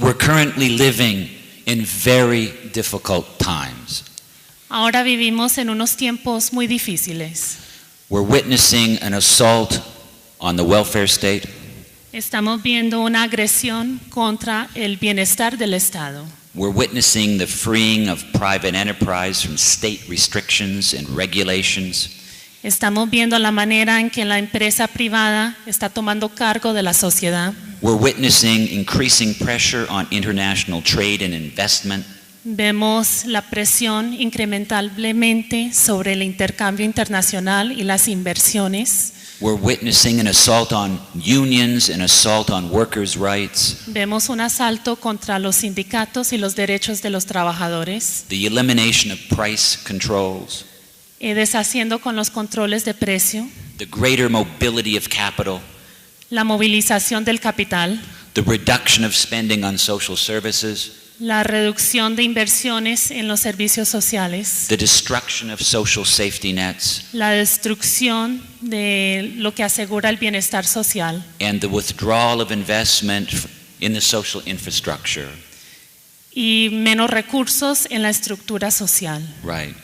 We're currently living in very difficult times. Ahora vivimos en unos tiempos muy difíciles. We're witnessing an assault on the welfare state. Estamos viendo una agresión contra el bienestar del Estado. We're witnessing the freeing of private enterprise from state restrictions and regulations. Estamos viendo la manera en que la empresa privada está tomando cargo de la sociedad. We're witnessing increasing pressure on international trade and investment. Vemos la presión incrementablemente sobre el intercambio internacional y las inversiones. We're witnessing an assault on unions, an assault on workers' rights, Vemos un asalto contra los sindicatos y los derechos de los trabajadores, the elimination of price controls, deshaciendo con los controles de precio, the greater mobility of capital, la movilización del capital, the reduction of spending on social services, la reducción de inversiones en los servicios sociales, the destruction of social safety nets, la destrucción de lo que asegura el bienestar social and the withdrawal of investment in the social infrastructure. y menos recursos en la estructura social. Right.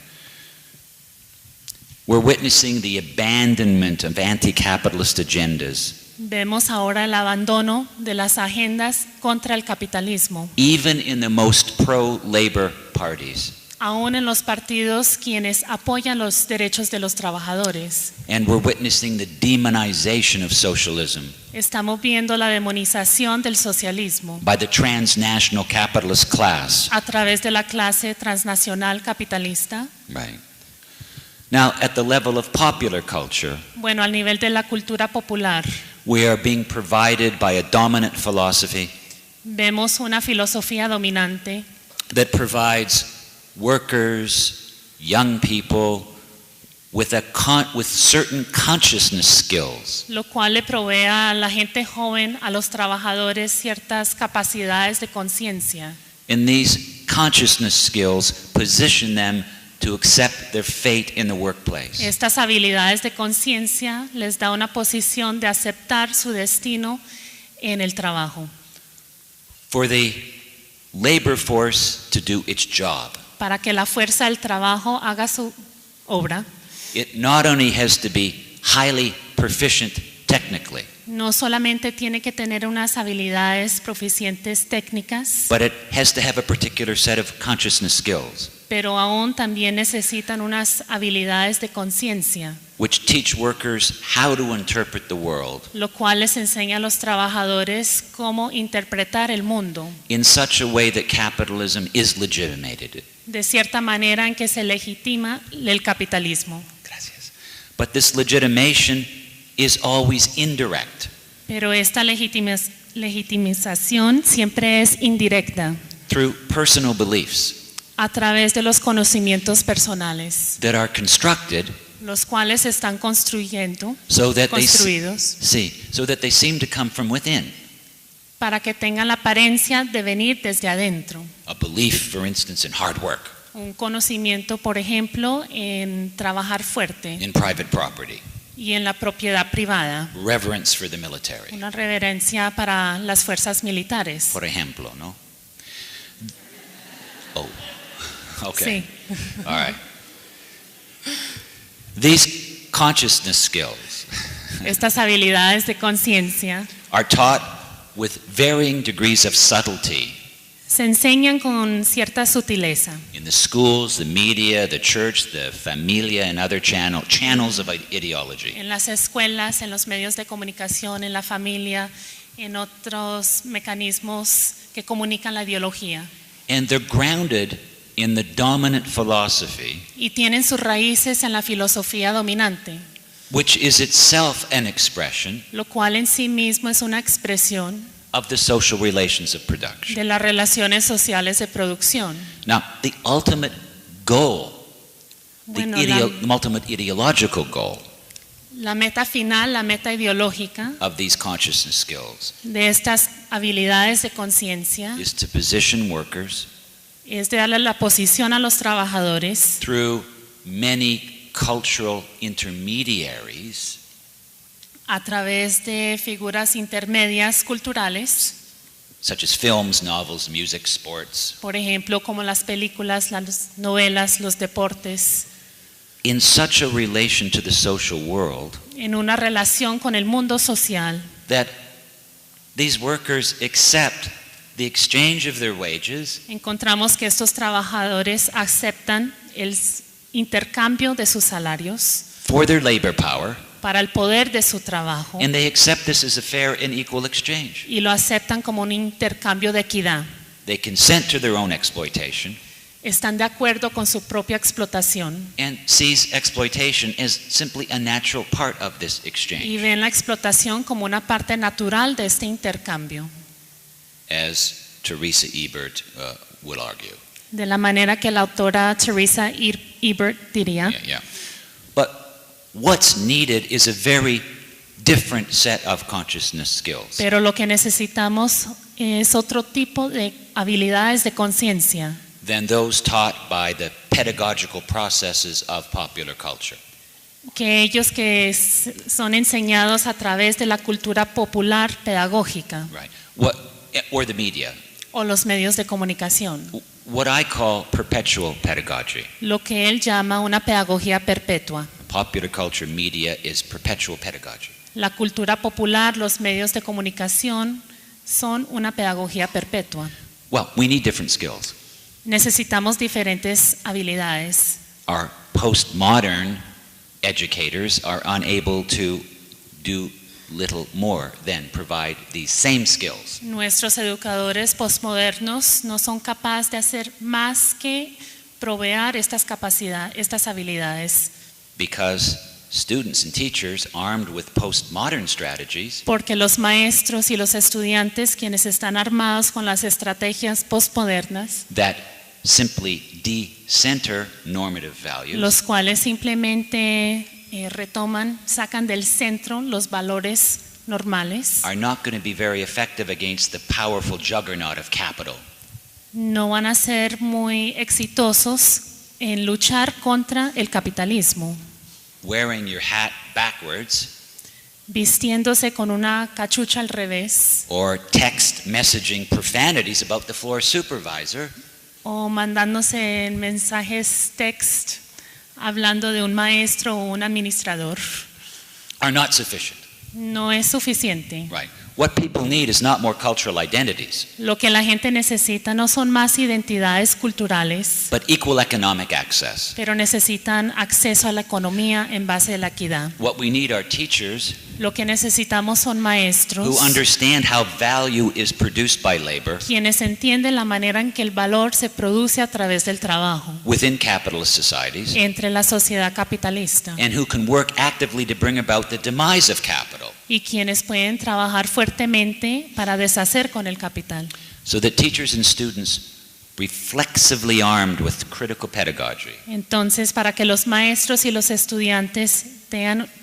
We're witnessing the abandonment of anti-capitalist agendas, Vemos ahora el abandono de las agendas contra el capitalismo, even in the most pro-labor parties. aún en los partidos quienes apoyan los derechos de los trabajadores. And we're witnessing the demonization of socialism Estamos viendo la demonización del socialismo by the transnational capitalist class. a través de la clase transnacional capitalista. Right. Now, at the level of popular culture, Bueno, al nivel de la cultura popular, we are being provided by a dominant philosophy vemos una filosofía dominante that provides workers, young people, with certain consciousness skills lo cual le provee a la gente joven, a los trabajadores, ciertas capacidades de conciencia. and these consciousness skills position them to accept their fate in the workplace. Estas habilidades de conciencia les da una posición de aceptar su destino en el trabajo, For the labor force to do its job, para que la fuerza del trabajo haga su obra. it not only has to be highly proficient technically, No solamente tiene que tener unas habilidades proficientes técnicas, but it has to have a particular set of consciousness skills, pero aún también necesitan unas habilidades de conciencia, which teach workers how to interpret the world lo cual les enseña a los trabajadores cómo interpretar el mundo in such a way that capitalism is legitimated. de cierta manera en que se legitima el capitalismo. Gracias. But this legitimation is always indirect, Pero esta legitimización siempre es indirecta, through personal beliefs a través de los conocimientos personales, that are constructed los cuales están construidos so that they seem to come from within. para que tengan la apariencia de venir desde adentro. A belief, for instance, in hard work, Un conocimiento, por ejemplo, en trabajar fuerte in private property, y en la propiedad privada, reverence for the military, una reverencia para las fuerzas militares. por ejemplo, no? Oh, okay. Sí. All right. These consciousness skills Estas habilidades de conciencia are taught with varying degrees of subtlety se enseñan con cierta sutileza in the schools, the media, the church, the familia, and other channels of ideology. en las escuelas, en los medios de comunicación, en la familia, en otros mecanismos que comunican la ideología. And they're grounded in the dominant philosophy, Y tienen sus raíces en la filosofía dominante, which is itself an expression lo cual en sí mismo es una expresión of the social relations of production. de las relaciones sociales de producción. Now, the ultimate goal, Bueno, the ultimate ideological goal la meta final, la meta ideológica of these consciousness skills de estas habilidades de conciencia is to position workers es de darle la posición a los trabajadores through many cultural intermediaries a través de figuras intermedias culturales such as films, novels, music, sports, por ejemplo, como las películas, las novelas, los deportes, in such a relation to the social world en una relación con el mundo social, that these workers accept the exchange of their wages encontramos que estos trabajadores aceptan el intercambio de sus salarios for their labor power, para el poder de su trabajo and they accept this as a fair and equal exchange. y lo aceptan como un intercambio de equidad. They consent to their own exploitation Están de acuerdo con su propia explotación and sees exploitation as simply a natural part of this exchange, y ven la explotación como una parte natural de este intercambio, as Teresa Ebert would argue. de la manera que la autora Teresa Ebert diría. Yeah. But what's needed is a very different set of consciousness skills. Pero lo que necesitamos es otro tipo de habilidades de conciencia Than those taught by the pedagogical processes of popular culture. que ellos que son enseñados a través de la cultura popular pedagógica Right. Or the media. o los medios de comunicación, What I call perpetual pedagogy. lo que él llama una pedagogía perpetua. Popular culture media is perpetual pedagogy. La cultura popular, los medios de comunicación son una pedagogía perpetua. Well, we need different skills. Necesitamos diferentes habilidades. Our postmodern educators are unable to do little more than provide these same skills. Nuestros educadores postmodernos no son capaces de hacer más que proveer estas capacidades, estas habilidades, Because students and teachers armed with postmodern strategies porque los maestros y los estudiantes, quienes están armados con las estrategias postmodernas, that simply de-center normative values, los cuales simplemente sacan del centro los valores normales, are not going to be very effective against the powerful juggernaut of capital. no van a ser muy exitosos en luchar contra el capitalismo, Wearing your hat backwards vistiéndose con una cachucha al revés or text messaging profanities about the floor supervisor o mandándose en mensajes text hablando de un maestro o un administrador are not sufficient. no es suficiente. Right. What people need is not more cultural identities, Lo que la gente necesita no son más identidades culturales, but equal economic access. pero necesitan acceso a la economía en base de la equidad. What we need are teachers Lo que necesitamos son maestros who understand how value is produced by labor quienes entienden la manera en que el valor se produce a través del trabajo within capitalist societies entre la sociedad capitalista and who can work actively to bring about the demise of capital y quienes pueden trabajar fuertemente para deshacer con el capital. so that teachers and students reflexively armed with critical pedagogy Entonces, para que los maestros y los estudiantes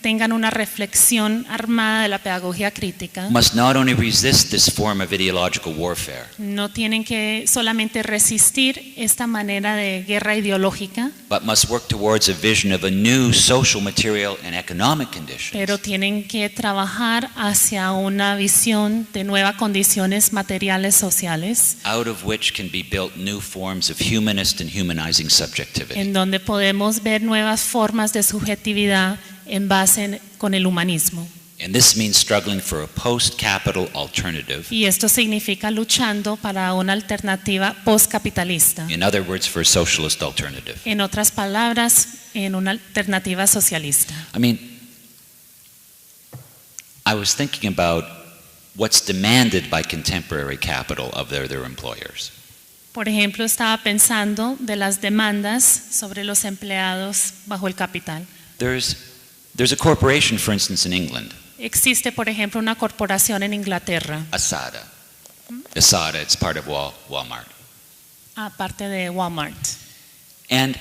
tengan una reflexión armada de la pedagogía crítica, must not only resist this form of ideological warfare, no tienen que solamente resistir esta manera de guerra ideológica, but must work towards a vision of a new social, material, and economic conditions pero tienen que trabajar hacia una visión de nuevas condiciones materiales sociales, out of which can be built new forms of humanist and humanizing subjectivity. en donde podemos ver nuevas formas de subjetividad en base con el humanismo. And this means struggling for a post-capital alternative. Y esto significa luchando para una alternativa postcapitalista. In other words, for a socialist alternative. En otras palabras, en una alternativa socialista. I mean, I was thinking about what's demanded by contemporary capital of their employers. Por ejemplo, estaba pensando de las demandas sobre los empleados bajo el capital. There's a corporation, for instance, in England, Existe, por ejemplo, una corporación en Inglaterra, Asada. Asada, it's part of Walmart. aparte de Walmart, And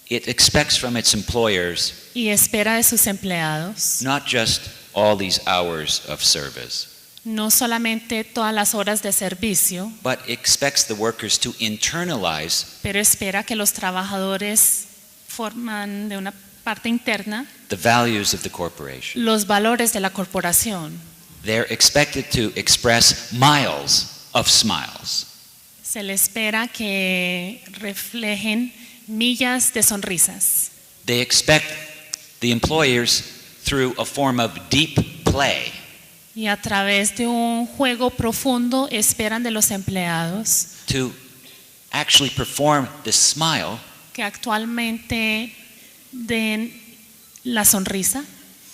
it expects from its employers y espera de sus empleados not just all these hours of service, no solamente todas las horas de servicio, but expects the workers to internalize pero espera que los trabajadores forman de una parte interna the values of the corporation. los valores de la corporación. They're expected to express miles of smiles. Se le espera que reflejen millas de sonrisas. They expect the employers through a form of deep play Y a través de un juego profundo esperan de los empleados to actually perform the smile que actualmente den la sonrisa,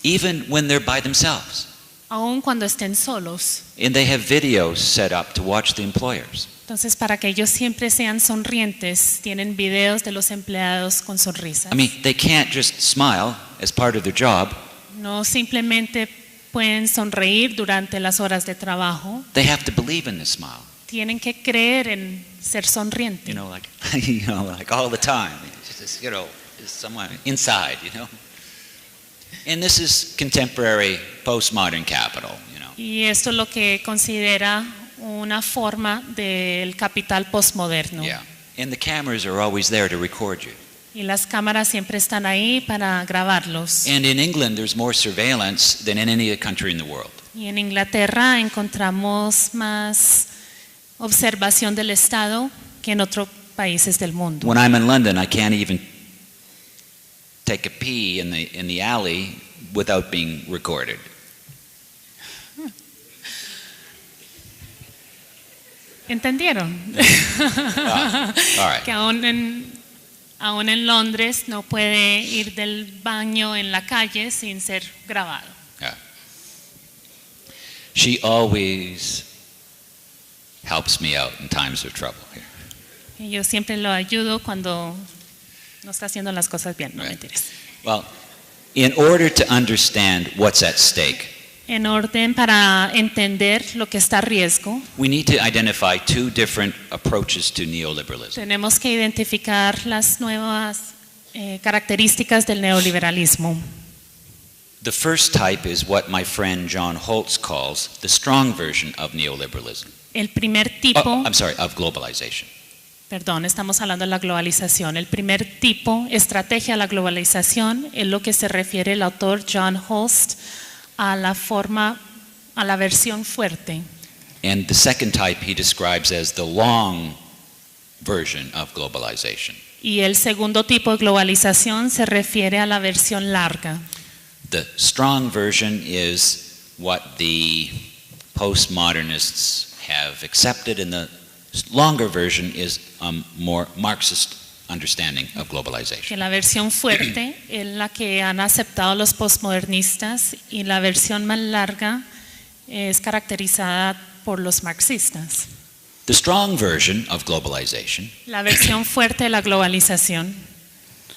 even when they're by themselves. aun cuando estén solos. And they have videos set up to watch the employers. Entonces, para que ellos siempre sean sonrientes, tienen videos de los empleados con sonrisas. I mean, they can't just smile as part of their job. No simplemente pueden sonreír durante las horas de trabajo, They have to believe in the smile. tienen que creer en ser sonriente. Like all the time. It's just, it's someone inside, And this is contemporary postmodern capital, Y esto es lo que considera una forma del capital postmoderno. Yeah. And the cameras are always there to record you. Y las cámaras siempre están ahí para grabarlos. And in England, there's more surveillance than in any other country in the world. Y en Inglaterra encontramos más observación del Estado que en otros países del mundo. When I'm in London, I can't even take a pee in the alley without being recorded. ¿Entendieron? All right. Que aún en Londres no puede ir del baño en la calle sin ser grabado. Yeah. She always helps me out in times of trouble here. Y yo siempre lo ayudo cuando no está haciendo las cosas bien, no Right. mentiras. Well, in order to understand what's at stake, En orden para entender lo que está a riesgo, we need to identify two different approaches to neoliberalism. tenemos que identificar las nuevas características del neoliberalismo. The first type is what my friend John Holtz calls the strong version of neoliberalism. El primer tipo, Of globalization. perdón, estamos hablando de la globalización. El primer tipo, estrategia de la globalización, es lo que se refiere el autor John Holst a la versión fuerte. And the second type he describes as the long version of globalization. Y el segundo tipo de globalización se refiere a la versión larga. The strong version is what the postmodernists have accepted, and the longer version is a more Marxist understanding of globalization. Que la versión fuerte es la que han aceptado los postmodernistas y la versión más larga es caracterizada por los marxistas. The strong version of globalization La versión fuerte de la globalización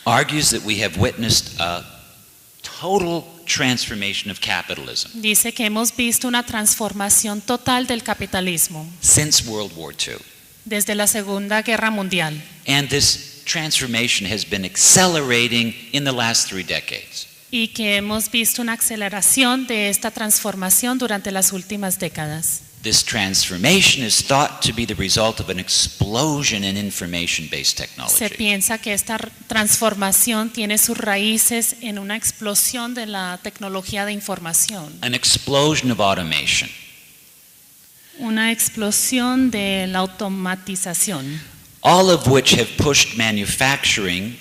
argues that we have witnessed a total transformation of capitalism dice que hemos visto una transformación total del capitalismo since World War II. desde la Segunda Guerra Mundial. And this transformation has been accelerating in the last 3 decades. Y que hemos visto una aceleración de esta transformación durante las últimas décadas. This transformation is thought to be the result of an explosion in information-based Se technology. piensa que esta transformación tiene sus raíces en una explosión de la tecnología de información, An explosion of automation. una explosión de la automatización, All of which have pushed manufacturing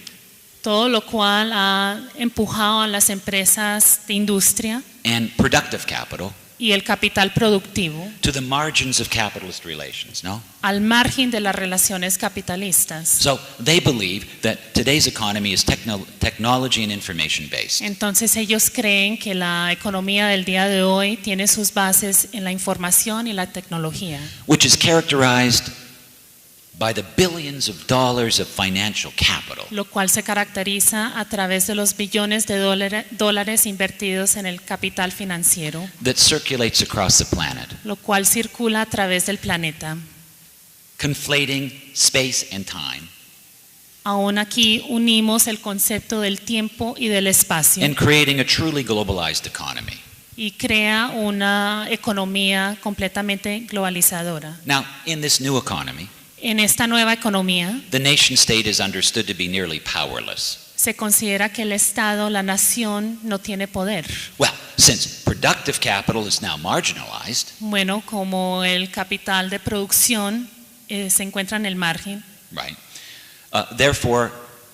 todo lo cual ha empujado a las empresas de industria and productive capital y el capital productivo to the margins of capitalist relations, no? al margen de las relaciones capitalistas. So they believe that today's economy is technology and information based. Entonces ellos creen que la economía del día de hoy tiene sus bases en la información y la tecnología, Which is characterized by the billions of dollars of financial capital lo cual se caracteriza a través de los billones de dólares invertidos en el capital financiero, that circulates across the planet, lo cual circula a través del planeta. conflating space and time, Aún aquí unimos el concepto del tiempo y del espacio and creating a truly globalized economy. y crea una economía completamente globalizadora. Now, in this new economy, En esta nueva economía, the nation state is understood to be nearly powerless. Se considera que el Estado, la nación, no tiene poder. Well, since productive capital is now marginalized, Bueno, como el capital de producción se encuentra en el margen, right? Therefore,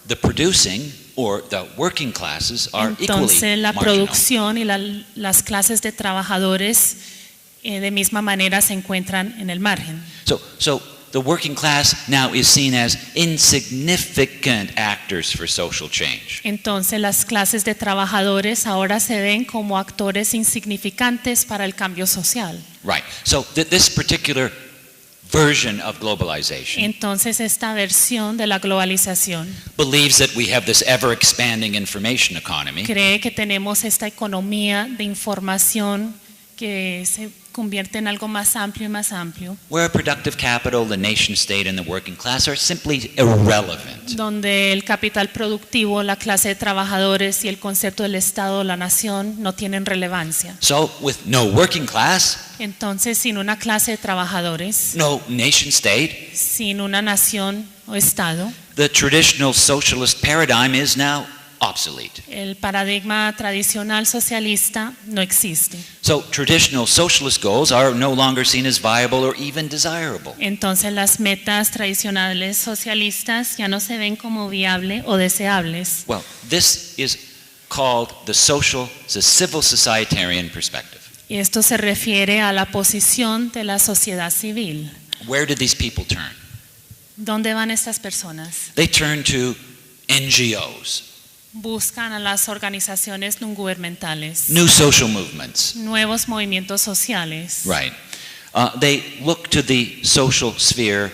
the producing or the working classes are entonces equally la marginal. producción y las clases de trabajadores de misma manera se encuentran en el margen. So the working class now is seen as insignificant actors for social change. Entonces las clases de trabajadores ahora se ven como actores insignificantes para el cambio social. Right. So this particular version of globalization Entonces esta versión de la globalización believes that we have this ever expanding information economy cree que tenemos esta economía de información que se convierte en algo más amplio y más amplio, where productive capital, the nation state and the working class are simply irrelevant. donde el capital productivo, la clase de trabajadores y el concepto del Estado o la nación no tienen relevancia. So with no working class, Entonces, sin una clase de trabajadores, no nation state, sin una nación o Estado, the traditional socialist paradigm is now obsolete. el paradigma tradicional socialista no existe. So traditional socialist goals are no longer seen as viable or even desirable. Entonces, las metas tradicionales socialistas ya no se ven como viables o deseables. Well, this is called the civil societarian perspective. Y esto se refiere a la posición de la sociedad civil. Where did these people turn? ¿Dónde van estas personas? They turn to NGOs, Buscan a las organizaciones no gubernamentales, new social movements. nuevos movimientos sociales. Right. They look to the social sphere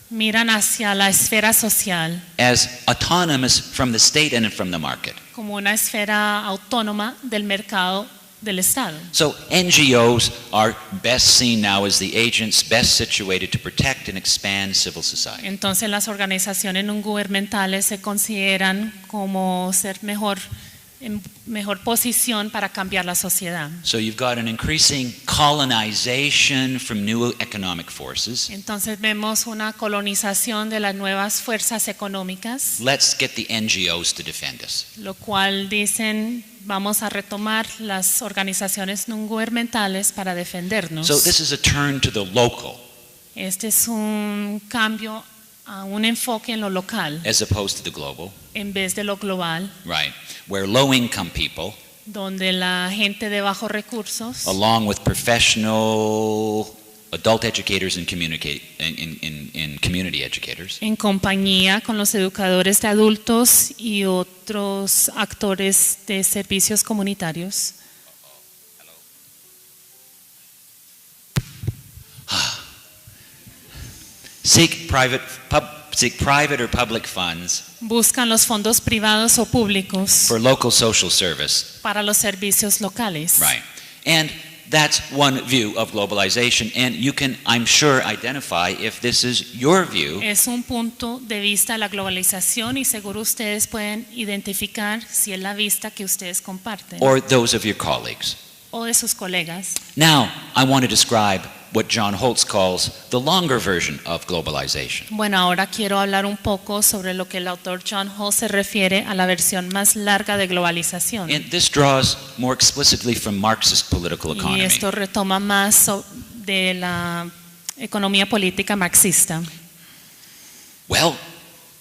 Miran hacia la esfera social as autonomous from the state and from the market. como una esfera autónoma del mercado del Estado. So NGOs are best seen now as the agents best situated to protect and expand civil society. Entonces las organizaciones no gubernamentales se consideran como ser en mejor posición para cambiar la sociedad. So you've got an increasing colonization from new economic forces. Entonces vemos una colonización de las nuevas fuerzas económicas, Let's get the NGOs to defend us. lo cual dicen vamos a retomar las organizaciones no gubernamentales para defendernos. So this is a turn to the local Este es un cambio a un enfoque en lo local as opposed to the global, en vez de lo global, right? Where low income people, donde la gente de bajos recursos, along with professional adult educators and community educators, en compañía con los educadores de adultos y otros actores de servicios comunitarios, seek private or public funds buscan los fondos privados o públicos for local social service. para los servicios locales. Right. And that's one view of globalization, and you can, I'm sure, identify if this is your view Es un punto de vista de la globalización y seguro ustedes pueden identificar si es la vista que ustedes comparten or those of your colleagues. o de sus colegas. Now, I want to describe what John Holtz calls the longer version of globalization. Bueno, ahora quiero hablar un poco sobre lo que el autor John Holtz se refiere a la versión más larga de globalización. And this draws more explicitly from Marxist political Y economy. esto retoma más de la economía política marxista. Well,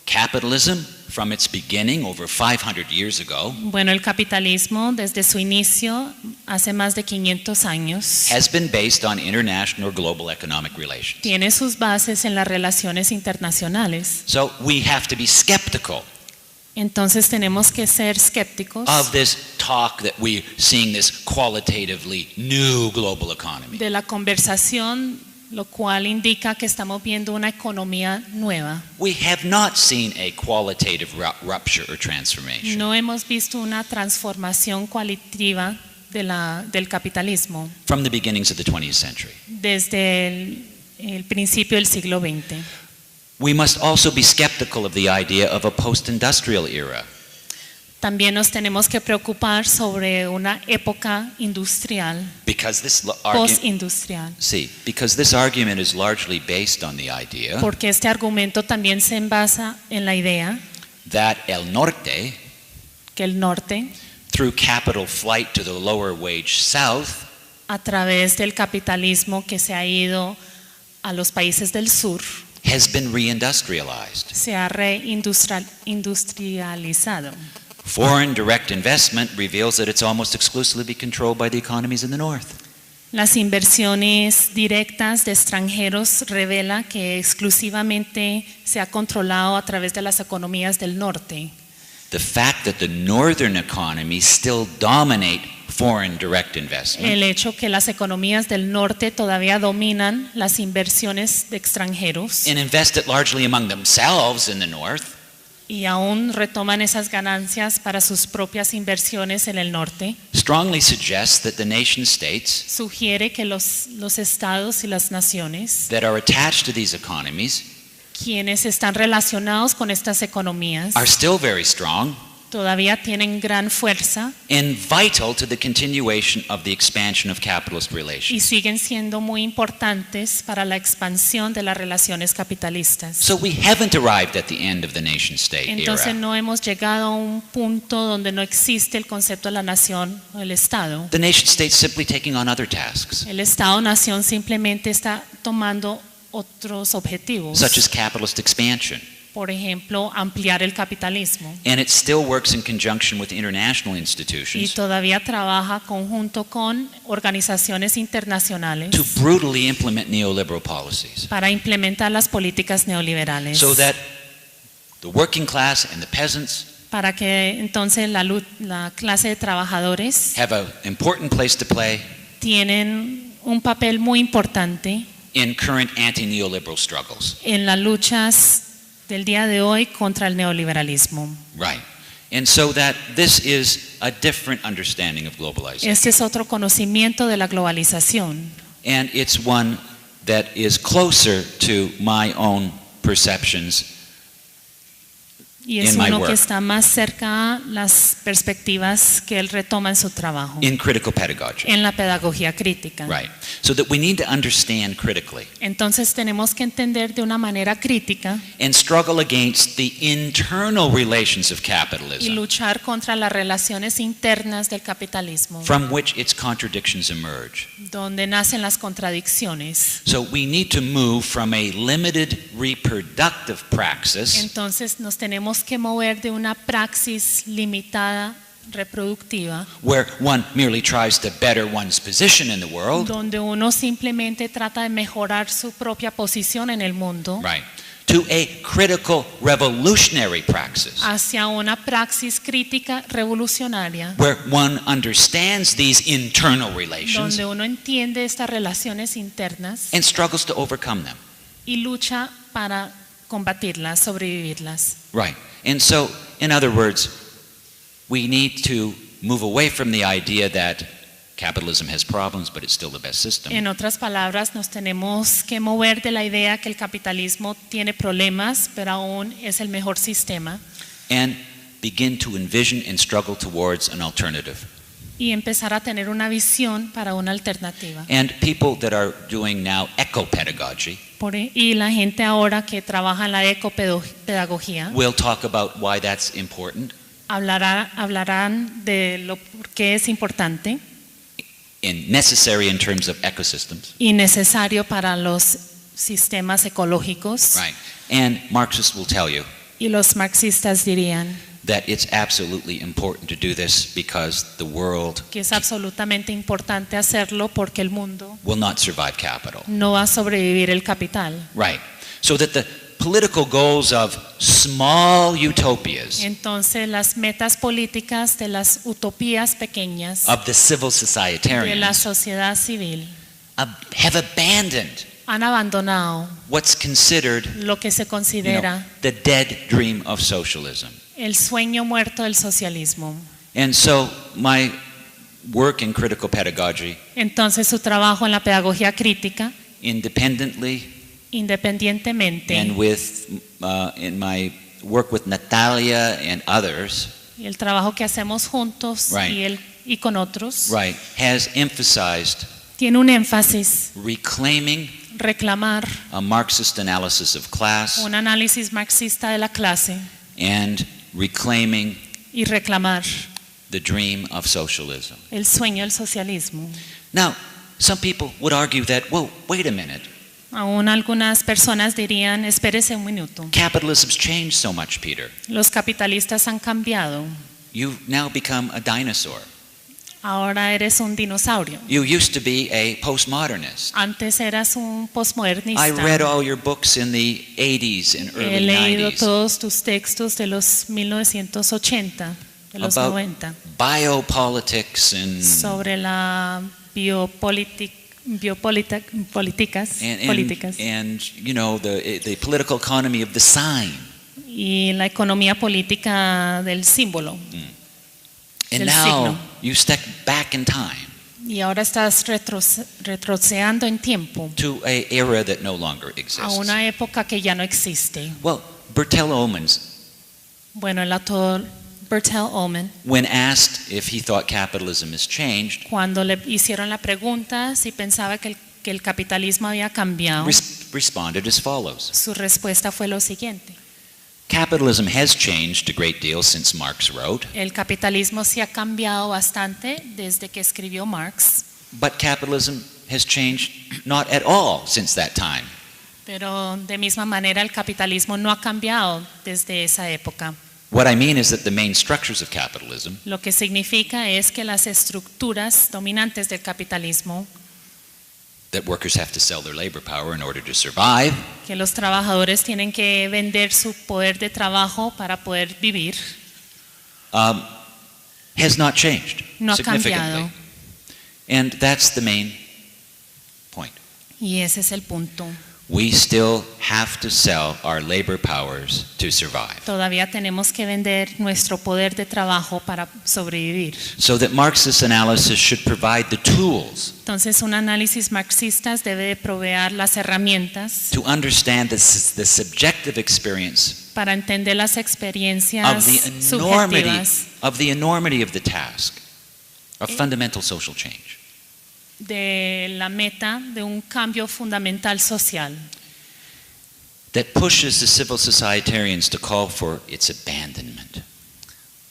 capitalism, from its beginning over 500 years ago, Bueno, el capitalismo desde su inicio, hace más de 500 años, has been based on international or global economic relations. tiene sus bases en las relaciones internacionales. So we have to be skeptical Entonces tenemos que ser escépticos of this talk that we're seeing this qualitatively new global economy. de la conversación, lo cual indica que estamos viendo una economía nueva. We have not seen a qualitative rupture or transformation. No hemos visto una transformación cualitativa del capitalismo From the beginnings of the 20th century. desde el principio del siglo XX. We must also be skeptical of the idea of a post-industrial era. También nos tenemos que preocupar sobre una época industrial, Because this argument, postindustrial, because this argument is largely based on the idea porque este argumento también se basa en la idea that el norte que el norte, through capital flight to the lower wage South, a través del capitalismo que se ha ido a los países del sur, has been reindustrialized. se ha reindustrializado. Foreign direct investment reveals that it's almost exclusively controlled by the economies in the North. Las inversiones directas de extranjeros revela que exclusivamente se ha controlado a través de las economías del norte. The fact that the northern economies still dominate foreign direct investment El hecho que las economías del norte todavía dominan las inversiones de extranjeros and invest it largely among themselves in the North y aún retoman esas ganancias para sus propias inversiones en el norte, strongly suggests that the nation states sugiere que los estados y las naciones, that are attached to these economies quienes están relacionados con estas economías, are still very strong todavía tienen gran fuerza and vital to the continuation of the expansion of capitalist y relations. siguen siendo muy importantes para la expansión de las relaciones capitalistas. So we haven't arrived at the end of the nation state Entonces era. no hemos llegado a un punto donde no existe el concepto de la nación o el Estado. The nation state's simply taking on other tasks, El Estado-nación simplemente está tomando otros objetivos, such as capitalist expansion. por ejemplo, ampliar el capitalismo. And it still works in conjunction with international Y institutions todavía trabaja conjunto con organizaciones internacionales to brutally implement neoliberal policies para implementar las políticas neoliberales. so that the working class and the peasants Para que entonces la clase de trabajadores have an important place to play tienen un papel muy importante in current anti-neoliberal struggles. en las luchas del día de hoy contra el neoliberalismo. Right. And so that this is a different understanding of globalization. Este es otro conocimiento de la globalización And it's one that is closer to my own perceptions y es In my uno work. que está más cerca a las perspectivas que él retoma en su trabajo, in critical pedagogy. en la pedagogía crítica. Right. So that we need to understand critically Entonces tenemos que entender de una manera crítica and struggle against the internal relations of y capitalism luchar contra las relaciones internas del capitalismo, from which its contradictions emerge. donde nacen las contradicciones. So we need to move from a limited reproductive praxis Entonces nos tenemos que mover de una praxis limitada reproductiva, where one merely tries to better one's position in the world, donde uno simplemente trata de mejorar su propia posición en el mundo, right, to a critical revolutionary praxis hacia una praxis crítica revolucionaria, where one understands these internal relations donde uno entiende estas relaciones internas and struggles to overcome them. y lucha para combatirlas, sobrevivirlas. Right. And so, in other words, we need to move away from the idea that capitalism has problems, but it's still the best system. En otras palabras, nos tenemos que mover de la idea que el capitalismo tiene problemas, pero aún es el mejor sistema, And begin to envision and struggle towards an alternative. y empezar a tener una visión para una alternativa. And people that are doing now eco-pedagogy Y la gente ahora que trabaja en la ecopedagogía will talk about why that's important hablarán de lo que es importante and necessary in terms of ecosystems. y necesario para los sistemas ecológicos. Right. And Marxists will tell you Y los marxistas dirían that it's absolutely important to do this because the world que es absolutamente importante hacerlo porque el mundo will not survive capital. no va a sobrevivir el capital. Right. So that the political goals of small utopias Entonces las metas políticas de las utopías pequeñas of the civil de la societarians sociedad civil have abandoned han abandonado what's considered, lo que se considera the dead dream of socialism. el sueño muerto del socialismo. And so my work in critical pedagogy, Entonces su trabajo en la pedagogía crítica, independently independientemente, and with in my work with Natalia and others, y el trabajo que hacemos juntos Right. y con otros, right, has emphasized tiene un énfasis, reclaiming reclamar a Marxist analysis of class un análisis marxista de la clase and reclaiming y reclamar the dream of socialism. el sueño del socialismo. Now, some people would argue that, whoa, wait a minute. Aún algunas personas dirían, espérese un minuto. Capitalism's changed so much, Peter. Los capitalistas han cambiado. You've now become a dinosaur. Ahora eres un dinosaurio. You used to be a postmodernist. Antes eras un posmodernista. I read all your books in the 80s and He early leído 90s todos tus textos de los 1980, de los about 90, biopolitics and sobre la políticas and you know the political economy of the sign. y la economía política del símbolo. And Del now signo. you step back in time Y ahora estás retrocediendo en tiempo to an era that no longer exists. a una época que ya no existe. Well, Bertell Omens, Bueno, el autor Bertell Oman, when asked if he thought capitalism has changed, cuando le hicieron la pregunta si pensaba que el capitalismo había cambiado, responded as follows. su respuesta fue lo siguiente: Capitalism has changed a great deal since Marx wrote, el capitalismo sí ha cambiado bastante desde que escribió Marx, but capitalism has changed not at all since that time. pero de misma manera el capitalismo no ha cambiado desde esa época. What I mean is that the main structures of capitalism, Lo que significa es que las estructuras dominantes del capitalismo, that workers have to sell their labor power in order to survive, que los trabajadores tienen que vender su poder de trabajo para poder vivir, has not changed no ha significantly. cambiado. And that's the main point. Y ese es el punto. We still have to sell our labor powers to survive. Todavía tenemos que vender nuestro poder de trabajo para sobrevivir. So that Marxist analysis should provide the tools Entonces, un análisis marxista debe de proveer las herramientas to understand the subjective experience para entender las of experiencias the enormity of the task of fundamental social change. de la meta de un cambio fundamental social That pushes the civil societarians to call for its abandonment.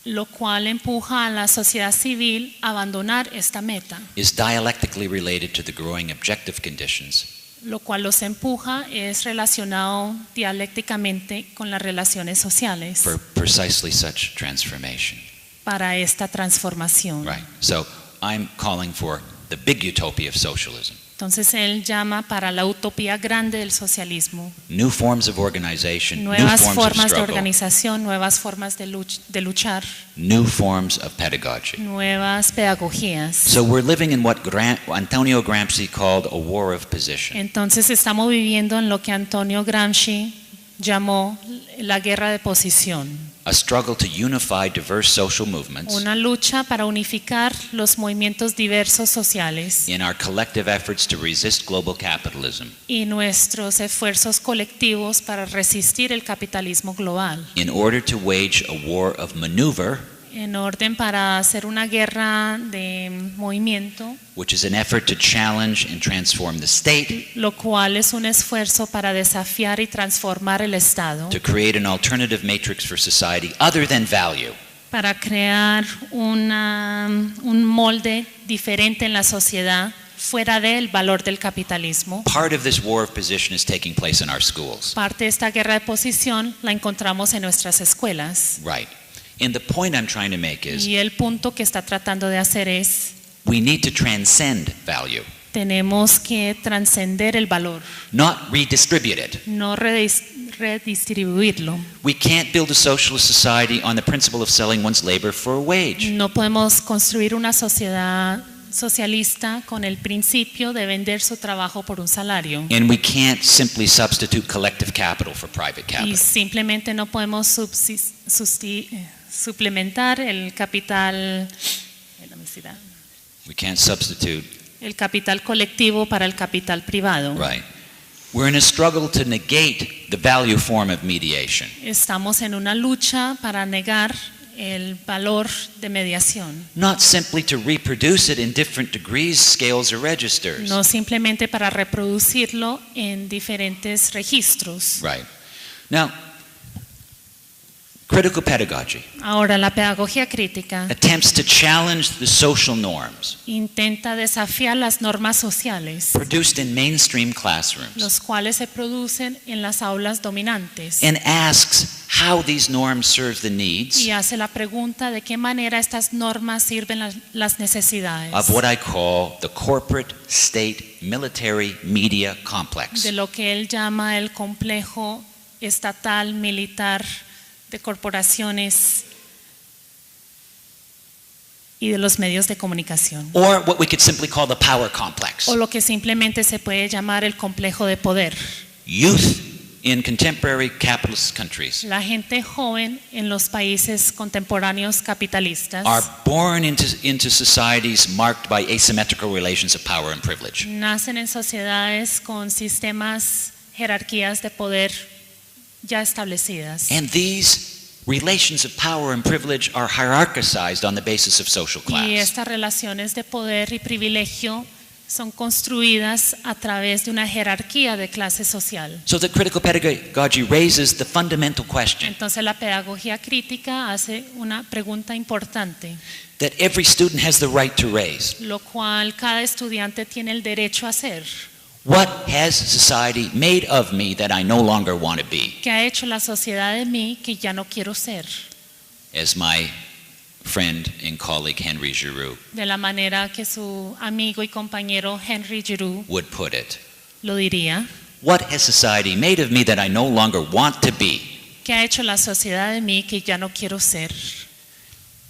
lo cual empuja a la sociedad civil a abandonar esta meta, Is dialectically related to the growing objective conditions lo cual los empuja es relacionado dialécticamente con las relaciones sociales for precisely such transformation. para esta transformación. Right. So I'm calling for the big utopia of socialism. Entonces él llama para la utopía grande del socialismo, New forms of organization, new nuevas forms of formas de struggle, organización, nuevas formas de luchar, new forms of pedagogy. nuevas pedagogías. So we're living in what Antonio Gramsci called a war of position. Entonces estamos viviendo en lo que Antonio Gramsci llamó la guerra de posición, A struggle to unify diverse social movements una lucha para unificar los movimientos diversos sociales in our collective efforts to resist global capitalism y nuestros esfuerzos colectivos para resistir el capitalismo global, in order to wage a war of maneuver, en orden para hacer una guerra de movimiento, which is an effort to challenge and transform the state, lo cual es un esfuerzo para desafiar y transformar el Estado, to create an alternative matrix for society other than value. para crear un molde diferente en la sociedad fuera del valor del capitalismo. Part of this war of position is taking place in our schools. Parte de esta guerra de posición la encontramos en nuestras escuelas. Right. And the point I'm trying to make is Y el punto que está tratando de hacer es, we need to transcend value, tenemos que trascender el valor, not redistribute it. no redistribuirlo. We can't build a socialist society on the principle of selling one's labor for a wage. No podemos construir una sociedad socialista con el principio de vender su trabajo por un salario. And we can't simply substitute collective capital for private Y capital. simplemente no podemos suplementar el capital, We can't substitute. el capital colectivo para el capital privado. Right. We're in a struggle to negate the value form of mediation. Estamos en una lucha para negar el valor de mediación, Not simply to reproduce it in different degrees, scales, or registers. no simplemente para reproducirlo en diferentes registros. Right. Now, Critical pedagogy Ahora, la pedagogía crítica attempts to challenge the social norms intenta desafiar las normas sociales, produced in mainstream classrooms los cuales se producen en las aulas dominantes, and asks how these norms serve the needs y hace la pregunta de qué manera estas normas sirven las necesidades of what I call the corporate state military media complex. de lo que él llama el complejo estatal militar de corporaciones y de los medios de comunicación, Or what we could simply call the power complex. o lo que simplemente se puede llamar el complejo de poder. Youth in contemporary capitalist countries La gente joven en los países contemporáneos capitalistas are born into societies marked by asymmetrical relations of power and privilege. nacen en sociedades con sistemas, jerarquías de poder ya establecidas. And these relations of power and privilege are hierarchized on the basis of social Y class. estas relaciones de poder y privilegio son construidas a través de una jerarquía de clase social. So the critical pedagogy raises the fundamental question Entonces la pedagogía crítica hace una pregunta importante, that every student has the right to raise. lo cual cada estudiante tiene el derecho a hacer. What has society made of me that I no longer want to be? ¿Qué ha hecho la sociedad de mí que ya no quiero ser? As my friend and colleague Henry Giroux De la manera que su amigo y compañero Henry Giroux would put it. lo diría. What has society made of me that I no longer want to be? ¿Qué ha hecho la sociedad de mí que ya no quiero ser?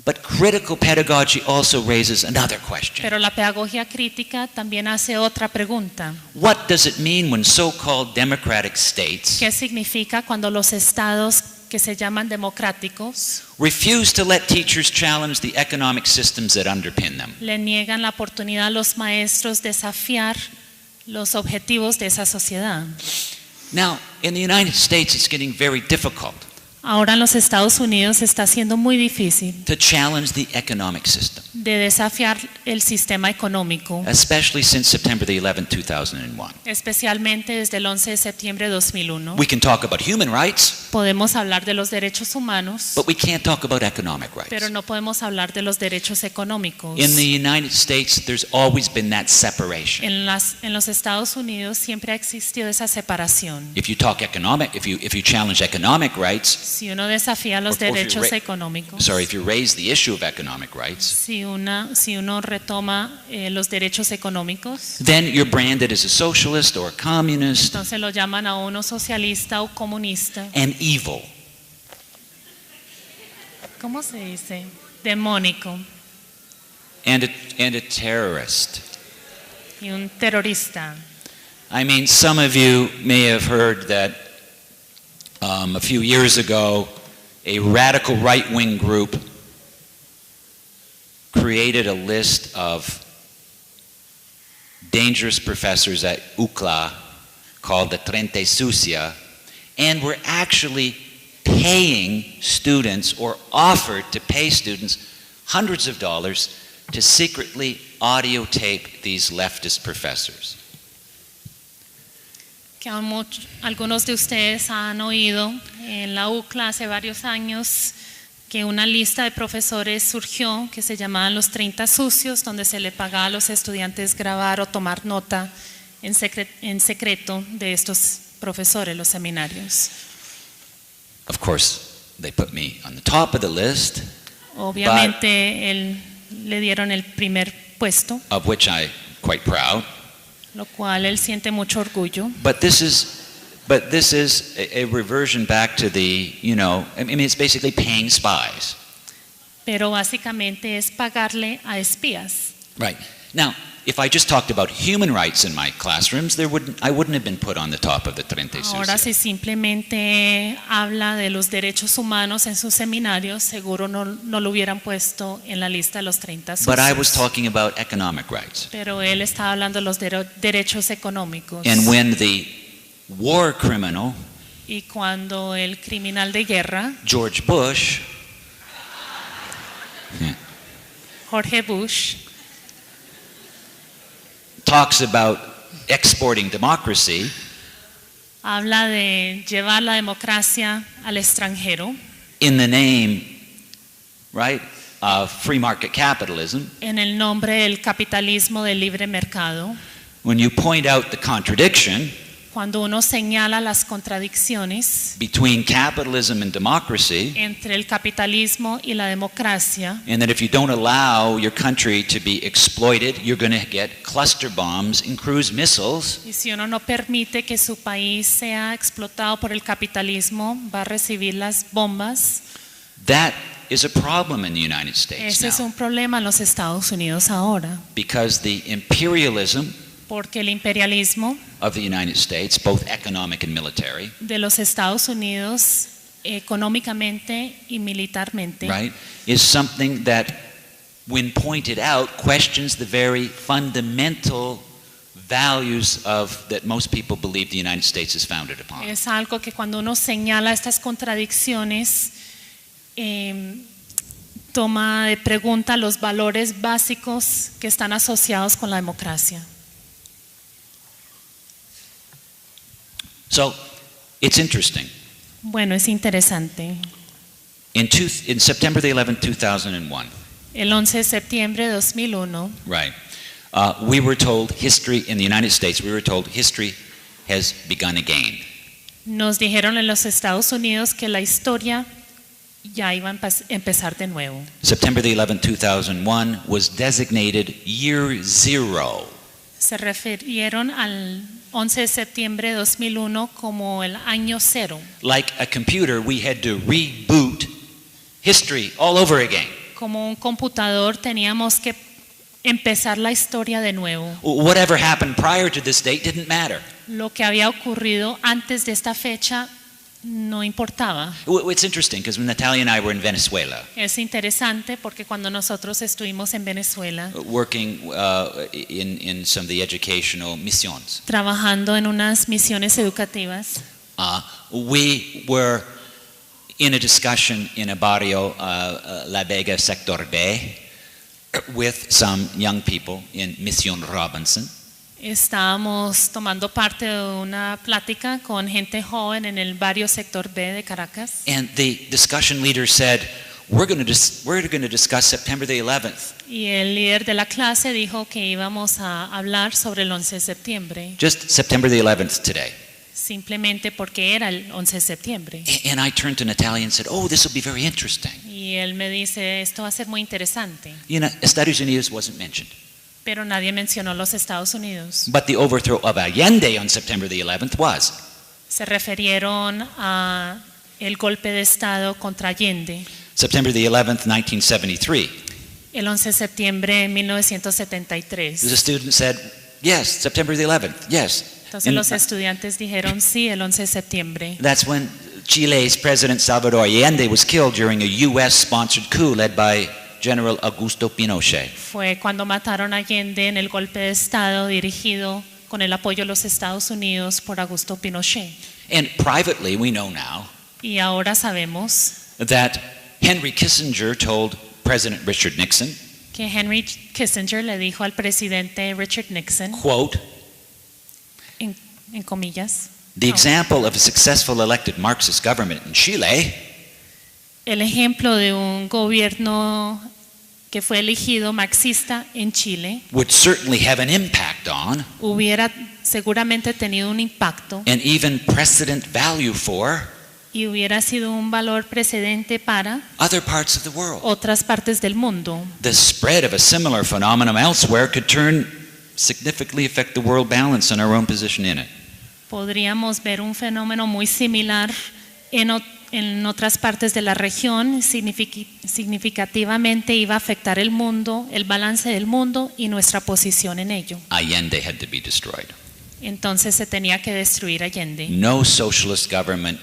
But critical pedagogy also raises another question. Pero la pedagogía crítica también hace otra pregunta. What does it mean when so-called democratic states ¿Qué significa cuando los estados que se llaman democráticos refuse to let teachers challenge the economic systems that underpin them? le niegan la oportunidad a los maestros de desafiar los objetivos de esa sociedad? Now, in the United States, it's getting very difficult Ahora en los Estados Unidos está siendo muy difícil to challenge the economic system, de desafiar el sistema económico, especially since September the 11th, 2001. especialmente desde el 11 de septiembre de 2001. We can talk about human rights, Podemos hablar de los derechos humanos, but we can't talk about economic rights. pero no podemos hablar de los derechos económicos. In the United States, there's always been that separation. En los Estados Unidos siempre ha existido esa separación. If you talk economic, if you challenge economic rights, Si uno desafía los Or if you derechos ra- económicos, if you raise the issue of economic rights, si uno retoma los derechos económicos, then you're branded as a socialist or a communist entonces lo llaman a uno socialista o comunista. and evil. ¿Cómo se dice? Demónico And a terrorist. y un terrorista. I mean, some of you may have heard that a few years ago, a radical right-wing group created a list of dangerous professors at UCLA called the Trente Sucia, and were actually paying students or offered to pay students hundreds of dollars to secretly audio tape these leftist professors. Que algunos de ustedes han oído en la UCLA hace varios años que una lista de profesores surgió que se llamaban los 30 sucios, donde se le pagaba a los estudiantes grabar o tomar nota en secreto de estos profesores, los seminarios. Of course, they put me on the top of the list, Obviamente le dieron el primer puesto, of which I'm quite proud. lo cual él siente mucho orgullo. But this is a reversion back to the, I mean, it's basically paying spies. Pero básicamente es pagarle a espías. Right. Now, if I just talked about human rights in my classrooms, I wouldn't have been put on the top of the Trente Ahora, Sucia. si simplemente habla de los derechos humanos en sus seminarios, seguro no lo hubieran puesto en la lista de los 30 But I was sucios. talking about economic rights. Pero él estaba hablando de los derechos económicos. And when the war criminal, Y cuando el criminal de guerra, George Bush, Jorge Bush, talks about exporting democracy, habla de llevar la democracia al extranjero, in the name, right, of free market capitalism, en el nombre del capitalismo del libre mercado, when you point out the contradiction cuando uno señala las contradicciones between capitalism and democracy, entre el capitalismo y la democracia, and that if you don't allow your country to be exploited, you're going to get cluster bombs and cruise missiles, y si uno no permite que su país sea explotado por el capitalismo, va a recibir las bombas. that is a problem in the United States Ese es now, un problema en los Estados Unidos ahora, because the imperialism porque el imperialismo of the United States, both economic and military, de los Estados Unidos económicamente y militarmente, right, is something that, when pointed out, questions the very fundamental values of that most people believe the United States is founded upon. es algo que cuando uno señala estas contradicciones, toma de pregunta los valores básicos que están asociados con la democracia. So, it's interesting. Bueno, es interesante. In September the 11th, 2001, El 11 de septiembre de 2001, right, we were told history in the United States, we were told history has begun again. nos dijeron en los Estados Unidos que la historia ya iba a empezar de nuevo. September the 11th, 2001 was designated year zero. Se refirieron al 11 de septiembre de 2001 como el año cero. Like a computer, we had to reboot history all over again. Como un computador teníamos que empezar la historia de nuevo. Whatever happened prior to this date didn't matter. Lo que había ocurrido antes de esta fecha no importaba. It's interesting because when Natalia and I were in Venezuela, Es interesante porque cuando nosotros estuvimos en Venezuela working in some of the educational missions, trabajando en unas misiones educativas, we were in a discussion in a barrio, La Vega Sector B, with some young people in Mission Robinson. estábamos tomando parte de una plática con gente joven en el barrio Sector B de Caracas. And the discussion leader said, we're going to discuss September the 11th. Y el líder de la clase dijo que íbamos a hablar sobre el 11 de septiembre, Just September the 11th today. simplemente porque era el 11 de septiembre. And I turned to Natalia and said, oh, this will be very interesting. Y él me dice, esto va a ser muy interesante, You know, Estados Unidos wasn't mentioned. pero nadie mencionó los Estados Unidos. But the overthrow of Allende on September the 11th was. Se refirieron a el golpe de Estado contra Allende, September the 11th, 1973. el 11 de septiembre de The 1973. student said, yes, September the 11th, yes. Entonces And los estudiantes dijeron sí, el 11 de septiembre. that's when Chile's President Salvador Allende was killed during a U.S.-sponsored coup led by General Augusto Pinochet. Fue cuando mataron a Allende en el golpe de Estado dirigido con el apoyo de los Estados Unidos por Augusto Pinochet. And privately, we know now Y ahora sabemos that Henry Kissinger told President Richard Nixon, que Henry Kissinger le dijo al presidente Richard Nixon, quote, en comillas, the example of a successful elected Marxist government in Chile el ejemplo de un gobierno que fue elegido marxista en Chile would certainly have an impact on hubiera seguramente tenido un impacto and even precedent value for y hubiera sido un valor precedente para other parts of the world. otras partes del mundo. The spread of a similar phenomenon elsewhere could significantly affect the world balance and our own position in it. Podríamos ver un fenómeno muy similar en otras partes de la región, significativamente iba a afectar el mundo, el balance del mundo y nuestra posición en ello. Allende had to be destroyed. Entonces se tenía que destruir Allende. No socialist government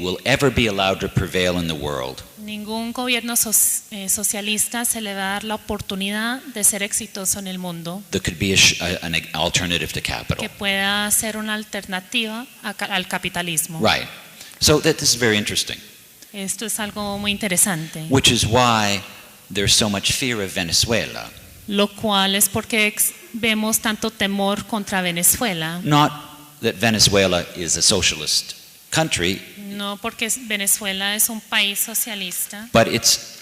will ever be allowed to prevail in the world Ningún gobierno socialista se le va a dar la oportunidad de ser exitoso en el mundo, that could be an alternative to capital. que pueda ser una alternativa al capitalismo. Right. So this is very interesting, Esto es algo muy interesante, which is why there's so much fear of Venezuela. lo cual es porque vemos tanto temor contra Venezuela. Not that Venezuela is a socialist country, no porque Venezuela es un país socialista, but it's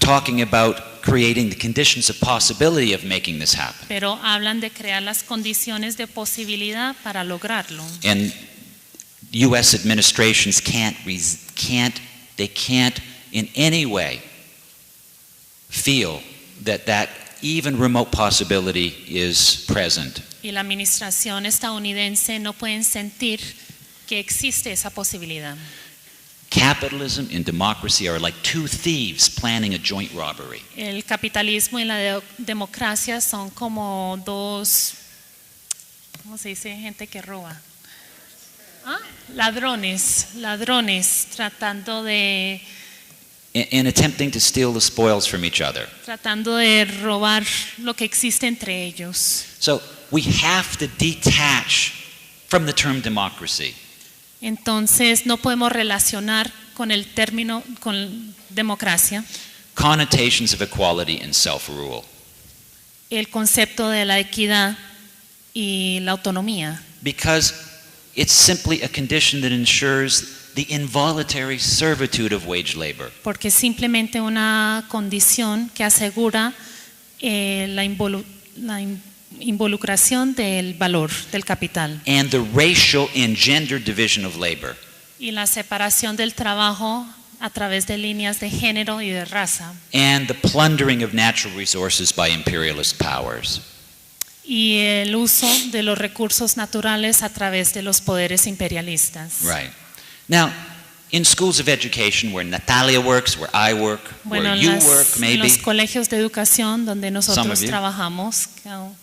talking about creating the conditions of possibility of making this happen. pero hablan de crear las condiciones de posibilidad para lograrlo. And U.S. administrations can't in any way feel that even remote possibility is present. Y la administración estadounidense no pueden sentir que existe esa posibilidad. Capitalism and democracy are like two thieves planning a joint robbery. El capitalismo y la democracia son como dos, ¿cómo se dice? Gente que roba. Ladrones tratando de attempting to steal the spoils from each other. robar lo que existe entre ellos. So we have to detach from the term democracy. Entonces no podemos relacionar con el término con democracia Connotations of equality and self-rule. el concepto de la equidad y la autonomía, Because it's simply a condition that ensures the involuntary servitude of wage labor. porque es simplemente una condición que asegura la involucración del valor del capital And the racial and gender division of labor. y la separación del trabajo a través de líneas de género y de raza And the plundering of natural resources by imperialist powers. y el uso de los recursos naturales a través de los poderes imperialistas. Right. Now, in schools of education where Natalia works, where I work, Bueno, where you work, en maybe, los colegios de educación donde Some nosotros of you. trabajamos,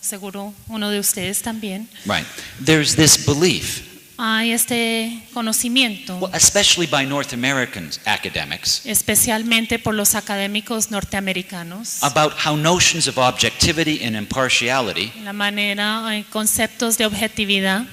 seguro uno de ustedes también, right, there's this belief, hay este conocimiento, well, especially by North American academics, especialmente por los académicos norteamericanos, about how notions of objectivity and impartiality la manera, conceptos de objetividad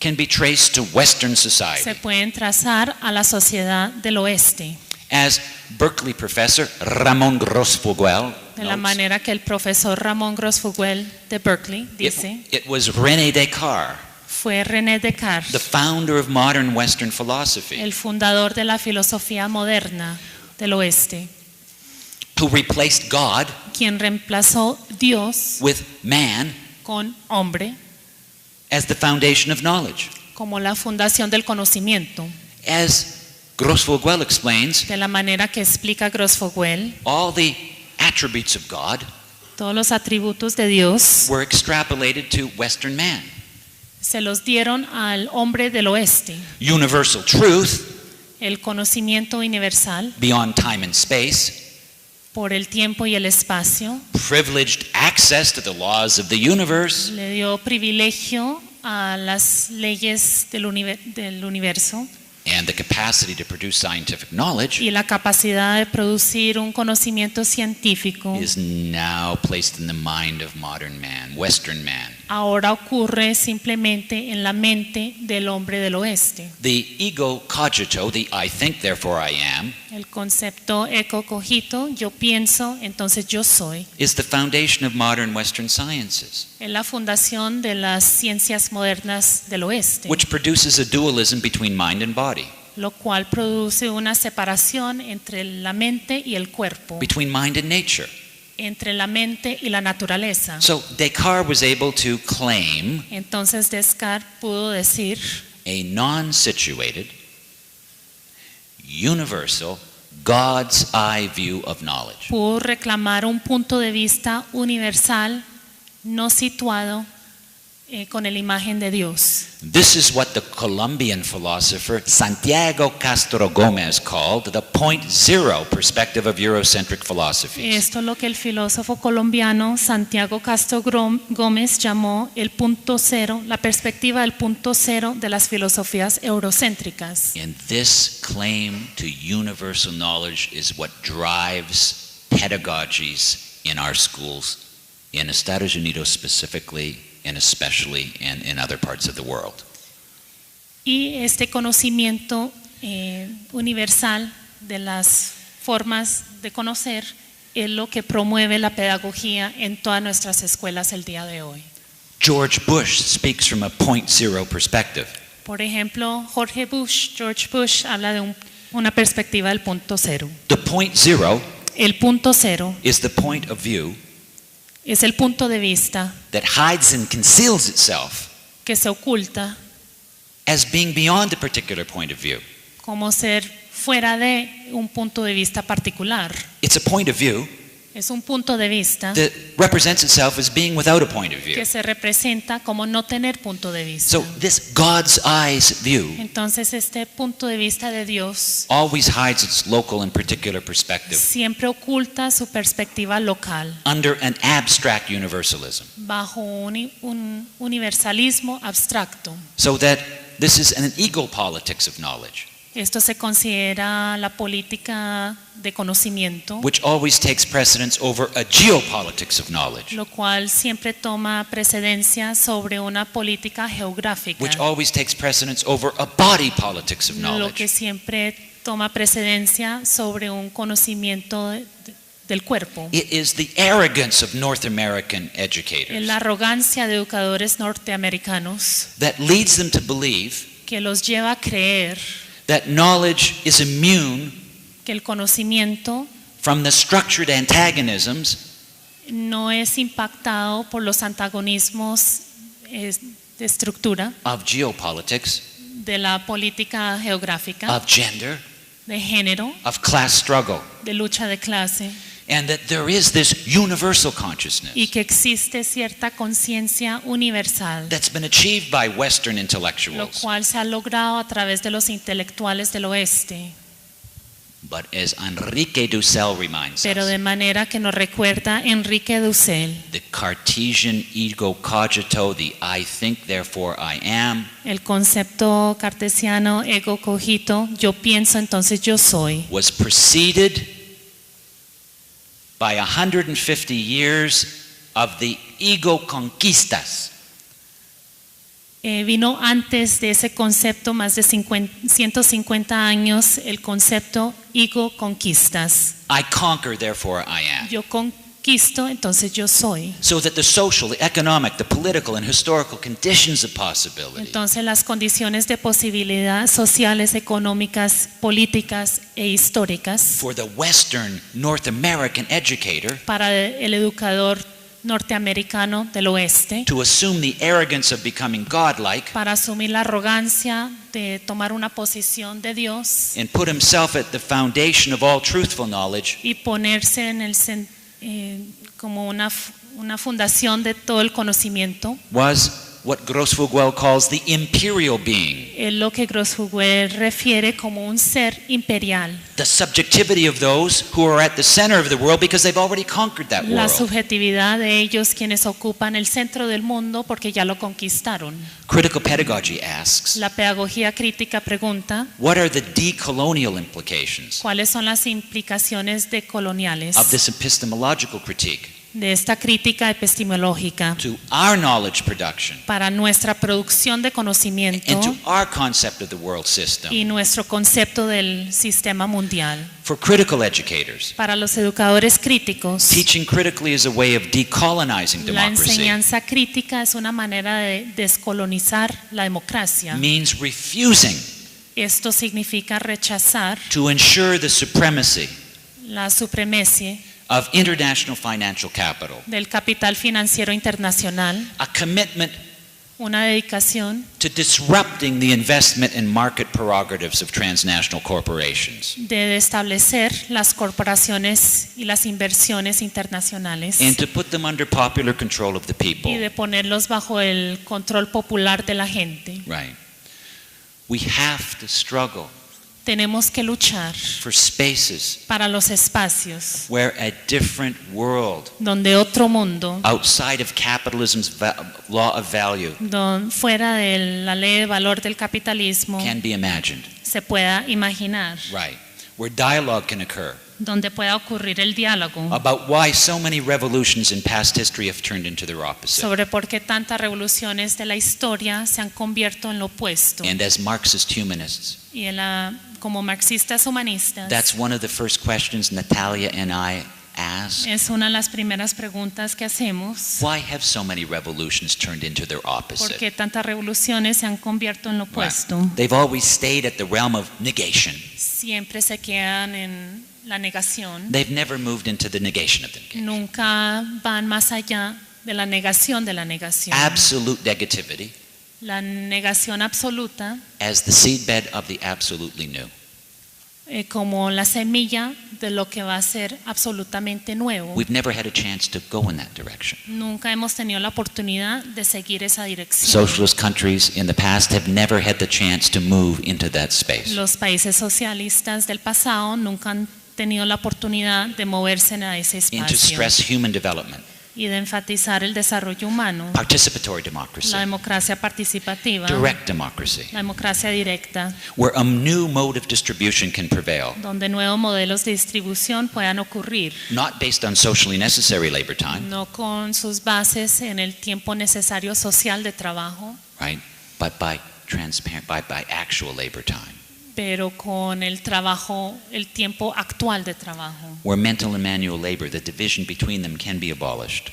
can be traced to Western se society. pueden trazar a la sociedad del oeste, As Berkeley professor Ramon Grossfogel de la notes, manera que el profesor Ramón Grossfogel de Berkeley dice, it was René Descartes, fue René Descartes, the founder of modern Western philosophy, el fundador de la filosofía moderna del oeste, who replaced God quien reemplazó Dios with man con hombre as the foundation of knowledge. como la fundación del conocimiento. As Grossfogel explains, De la manera que explica Grossfogel, all the attributes of God todos los atributos de Dios were extrapolated to Western man. se los dieron al hombre del oeste. Universal truth El conocimiento universal beyond time and space, por el tiempo y el espacio privileged access to the laws of the universe, le dio privilegio a las leyes del universo and the capacity to produce scientific knowledge y la capacidad de producir un conocimiento científico is now placed in the mind of modern man, Western man. ahora ocurre simplemente en la mente del hombre del oeste. The ego cogito, the I think therefore I am, El concepto eco cogito, yo pienso, entonces yo soy, is the foundation of modern Western sciences, es la fundación de las ciencias modernas del oeste, which produces a dualism between mind and body, lo cual produce una separación entre la mente y el cuerpo, between mind and nature. entre la mente y la naturaleza. So Descartes was able to claim Entonces Descartes pudo decir a non-situated, universal, God's eye view of knowledge. pudo reclamar un punto de vista universal, no situado con la imagen de Dios. This is what the Colombian philosopher Santiago Castro Gómez called the point zero perspective of Eurocentric philosophies. Esto es lo que el filósofo colombiano Santiago Castro Gómez llamó el punto cero, la perspectiva del punto cero de las filosofías eurocéntricas. And this claim to universal knowledge is what drives pedagogies in our schools in Estados Unidos specifically and especially in other parts of the world. Y este conocimiento universal de las formas de conocer es lo que promueve la pedagogía en todas nuestras escuelas el día de hoy. George Bush speaks from a point zero perspective. Por ejemplo, George Bush habla de una perspectiva del punto cero. The point zero El punto cero is the point of view es el punto de vista that hides and conceals itself que se oculta as being beyond a particular point of view. como ser fuera de un punto de vista particular. It's a point of view Es un punto de vista that represents itself as being without a point of view. que se representa como no tener punto de vista. So this God's eyes view Entonces este punto de vista de Dios always hides its local and particular perspective siempre oculta su perspectiva local under an abstract universalism. bajo un universalismo abstracto. So that this is an ego politics of knowledge, Esto se considera la política de conocimiento, which always takes precedence over a geopolitics of knowledge, lo cual siempre toma precedencia sobre una política geográfica, which always takes precedence over a body politics of lo que knowledge. siempre toma precedencia sobre un conocimiento del cuerpo. It is the arrogance of North American Es educators la arrogancia de educadores norteamericanos that leads them to believe que los lleva a creer that knowledge is immune que el conocimiento from the structured antagonisms no es impactado por los antagonismos de estructura of geopolitics, de la política geográfica, of gender, de género, of class struggle, de lucha de clase, and that there is this universal consciousness y que existe cierta conciencia universal, that's been achieved by Western lo intellectuals. cual se ha logrado a través de los intelectuales del oeste, But as Enrique Dussel reminds pero us, de manera que nos recuerda Enrique Dussel, the Cartesian ego cogito, the I think therefore I am, el concepto cartesiano ego cogito, yo pienso entonces yo soy, was preceded by 150 years of the ego conquistas. Vino antes de ese concepto, más de 150 años, el concepto ego conquistas. I conquer, therefore I am. Yo conquisto, entonces yo soy. So that the social, the economic, the political, and historical conditions of possibility Entonces las condiciones de posibilidad sociales, económicas, políticas e históricas for the Western North American educator para el educador norteamericano del oeste, to assume the arrogance of becoming godlike para asumir la arrogancia de tomar una posición de Dios and put himself at the foundation of all truthful knowledge y ponerse en como una fundación de todo el conocimiento, was what Grossfugel calls the imperial being, es lo que Grossfugel refiere como un ser imperial, the subjectivity of those who are at the center of the world because they've already conquered that la world. subjetividad de ellos quienes ocupan el centro del mundo porque ya lo conquistaron. Critical pedagogy asks, La pedagogía crítica pregunta, what are the decolonial implications ¿cuáles son las implicaciones decoloniales of this epistemological critique de esta crítica epistemológica to our knowledge production para nuestra producción de conocimiento and to our concept of the world system? y nuestro concepto del sistema mundial? For critical educators, Para los educadores críticos, teaching critically is a way of decolonizing la democracy. enseñanza crítica es una manera de descolonizar la democracia. Means refusing Esto significa rechazar to ensure the supremacy la supremacia of international financial capital, del capital financiero internacional, a commitment una dedicación to disrupting the investment and market prerogatives of transnational corporations, de establecer las corporaciones y las inversiones internacionales and to put them under popular control of the y people. de ponerlos bajo el control popular de la gente. Right. We have to struggle Tenemos que luchar for spaces para los espacios where a different world donde otro mundo, outside of capitalism's law of value fuera de la ley de valor del capitalismo, can be imagined. se pueda imaginar, Right. Where dialogue can occur donde pueda ocurrir el diálogo about why so many revolutions in past history have turned into their opposite. sobre por qué tantas revoluciones de la historia se han convertido en lo opuesto. And as Marxist humanists, Y como marxistas humanistas, that's one of the first questions Natalia and I ask? Es una de las primeras preguntas que hacemos. Why have so many revolutions turned into their ¿Por opposite? qué tantas revoluciones se han convertido en lo opuesto? They've always stayed at the realm of negation. Siempre se quedan en la negación. They've never moved into the negation of the negation. Nunca van más allá de la negación de la negación. Absolute negativity La negación absoluta, as the seedbed of the absolutely new. como la semilla de lo que va a ser absolutamente nuevo. We've never had a chance to go in that direction. Nunca hemos tenido la oportunidad de seguir esa dirección. Socialist countries in the past have never had the chance to move into that space. Los países socialistas del pasado nunca han tenido la oportunidad de moverse a ese And to espacio stress human development, y de enfatizar el desarrollo humano, participatory democracy, la democracia participativa, direct democracy, la democracia directa, where a new mode of distribution can prevail, donde nuevos modelos de distribución puedan ocurrir, not based on socially necessary labor time, no con sus bases en el tiempo necesario social de trabajo, right? But by actual labor time, pero con el trabajo, el tiempo actual de trabajo, where mental and manual labor, the division between them can be abolished.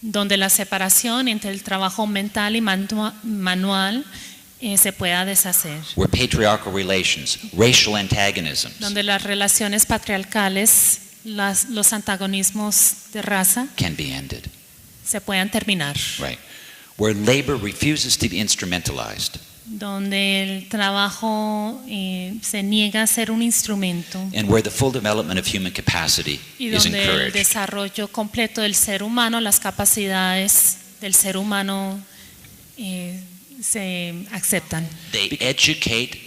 donde la separación entre el trabajo mental y manual se pueda deshacer, Where patriarchal relations, racial antagonisms donde las relaciones patriarcales, los antagonismos de raza can be ended, se puedan terminar, right? Where labor refuses to be instrumentalized, donde el trabajo se niega a ser un instrumento and where the full development of human capacity y is donde el encouraged. desarrollo completo del ser humano, las capacidades del ser humano se aceptan. They educate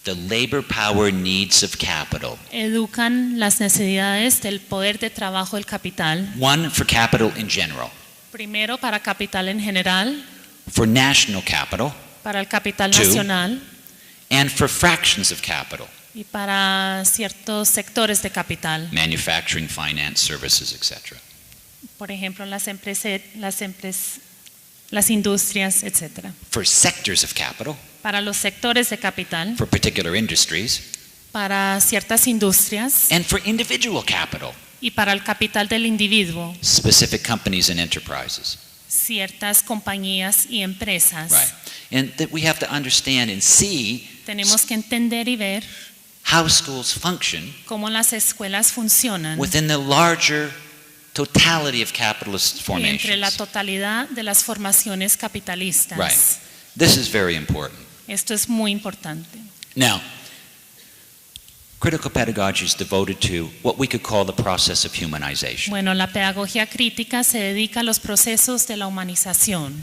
the labor power needs of capital. Educan las necesidades del poder de trabajo del capital, One, for capital in general, primero para capital en general, for national capital, para el capital Two. nacional and for fractions of capital, y para ciertos sectores de capital, manufacturing, finance, services, etc. por ejemplo las industrias, etcétera. For sectors of capital, Para los sectores de capital, for particular industries, para ciertas industrias and for individual capital, y para el capital del individuo, specific companies and enterprises. ciertas compañías y empresas. Right. And that we have to understand and see Tenemos que entender y ver how schools function cómo las escuelas funcionan within the larger totality of capitalist y entre la formations. totalidad de las formaciones capitalistas. Right. This is very important. Esto es muy importante. Now, critical pedagogy is devoted to what we could call the process of humanization. Bueno, la pedagogía crítica se dedica a los procesos de la humanización.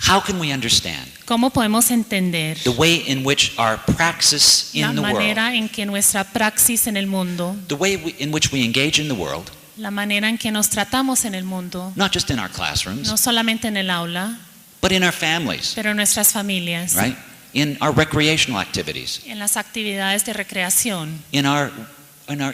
How can we understand ¿Cómo podemos entender the way in which our praxis la in the world, manera en que nuestra praxis en el mundo, the way in which we engage in the world, la manera en que nos tratamos en el mundo, not just in our classrooms, no solamente en el aula, but in our families, pero en nuestras familias, right? In our recreational activities, en las actividades de recreación, in our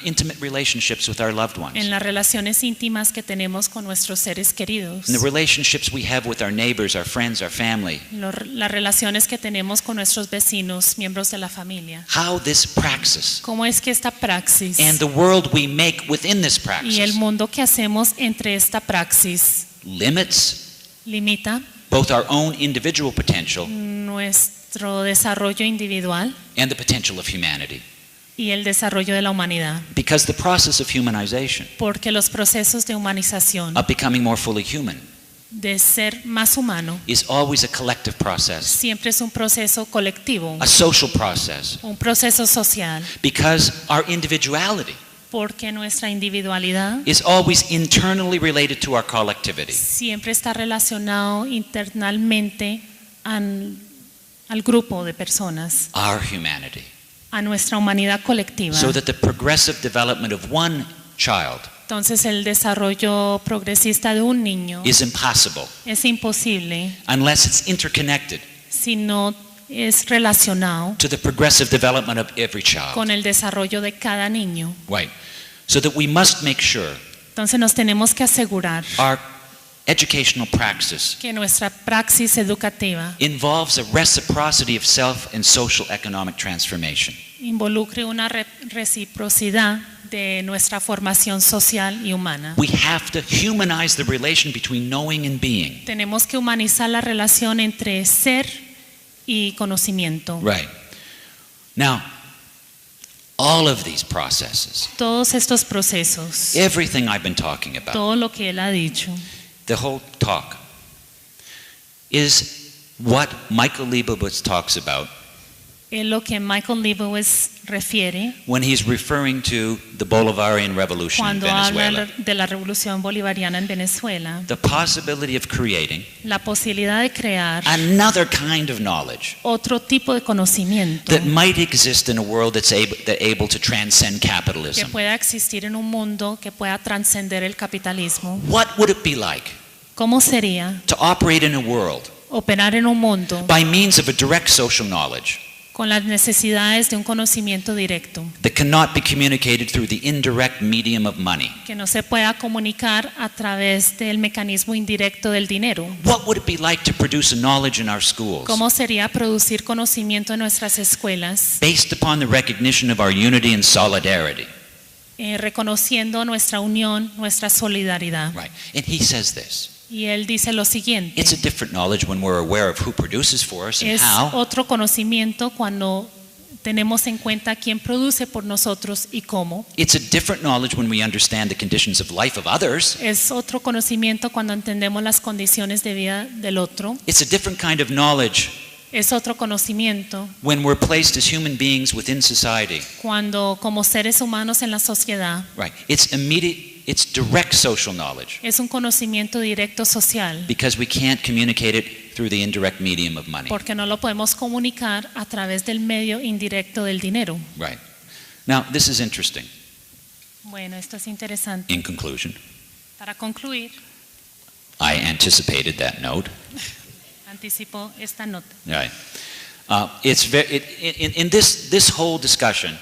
intimate relationships with our loved ones, en las relaciones íntimas que tenemos con nuestros seres queridos, in the relationships we have with our neighbors, our friends, our family, las relaciones que tenemos con nuestros vecinos, miembros de la familia. how this praxis ¿Cómo es que esta praxis and the world we make within this y el praxis mundo que hacemos entre esta praxis limits limita both our own individual potential nuestro desarrollo individual and the potential of humanity? y el desarrollo de la humanidad? Because the process of humanization, Porque los procesos de humanización, of becoming more fully human, de ser más humano, is always a collective process, siempre es un proceso colectivo, a social process, un proceso social, because our individuality porque nuestra individualidad is always internally related to our collectivity. siempre está relacionado internamente al grupo de personas, Our humanity. a nuestra humanidad colectiva. So that the progressive development of one child Entonces el desarrollo progresista de un niño is impossible es imposible unless it's interconnected si no es relacionado to the progressive development of every child. con el desarrollo de cada niño. Right. So that we must make sure Entonces nos tenemos que asegurar our educational praxis que nuestra praxis educativa involves a reciprocity of self and social economic transformation. involucre una reciprocidad de nuestra formación social y humana. We have to humanize the relation between knowing and being. Tenemos que humanizar la relación entre ser y conocimiento. Right. Now, all of these processes, Todos estos procesos, everything I've been talking about, todo lo que él ha dicho, the whole talk, is what Michael Leibowitz talks about es lo que Michael Leibowitz refiere when he's referring to the Bolivarian Revolution in cuando habla Venezuela. de la revolución bolivariana en Venezuela. The possibility of creating La posibilidad de crear another kind of knowledge otro tipo de conocimiento that might exist in a world that's able to transcend que capitalism. pueda existir en un mundo que pueda trascender el capitalismo. What would it be like ¿Cómo sería to operate in a world operar en un mundo by means of a direct social knowledge con las necesidades de un conocimiento directo, that cannot be communicated through the indirect medium of money? que no se pueda comunicar a través del mecanismo indirecto del dinero? What would it be like to produce a knowledge in our schools ¿Cómo sería producir conocimiento en nuestras escuelas, based upon the recognition of our unity and solidarity? reconociendo nuestra unión, nuestra solidaridad? Right. And he says this. Y él dice lo siguiente: It's a different knowledge when we're aware of who produces for us and es how. otro conocimiento cuando tenemos en cuenta quién produce por nosotros y cómo. It's a different knowledge when we understand the conditions of life of others. Es otro conocimiento cuando entendemos las condiciones de vida del otro. It's a different kind of knowledge Es otro conocimiento when we're placed as human beings within society. cuando como seres humanos en la sociedad. Right. It's direct social knowledge Es un conocimiento directo social because we can't communicate it through the indirect medium of money. porque no lo podemos comunicar a través del medio indirecto del dinero. Right. Now, this is interesting. Bueno, esto es interesante. In conclusion, Para concluir, I anticipated that note. anticipo esta nota. Right. In this whole discussion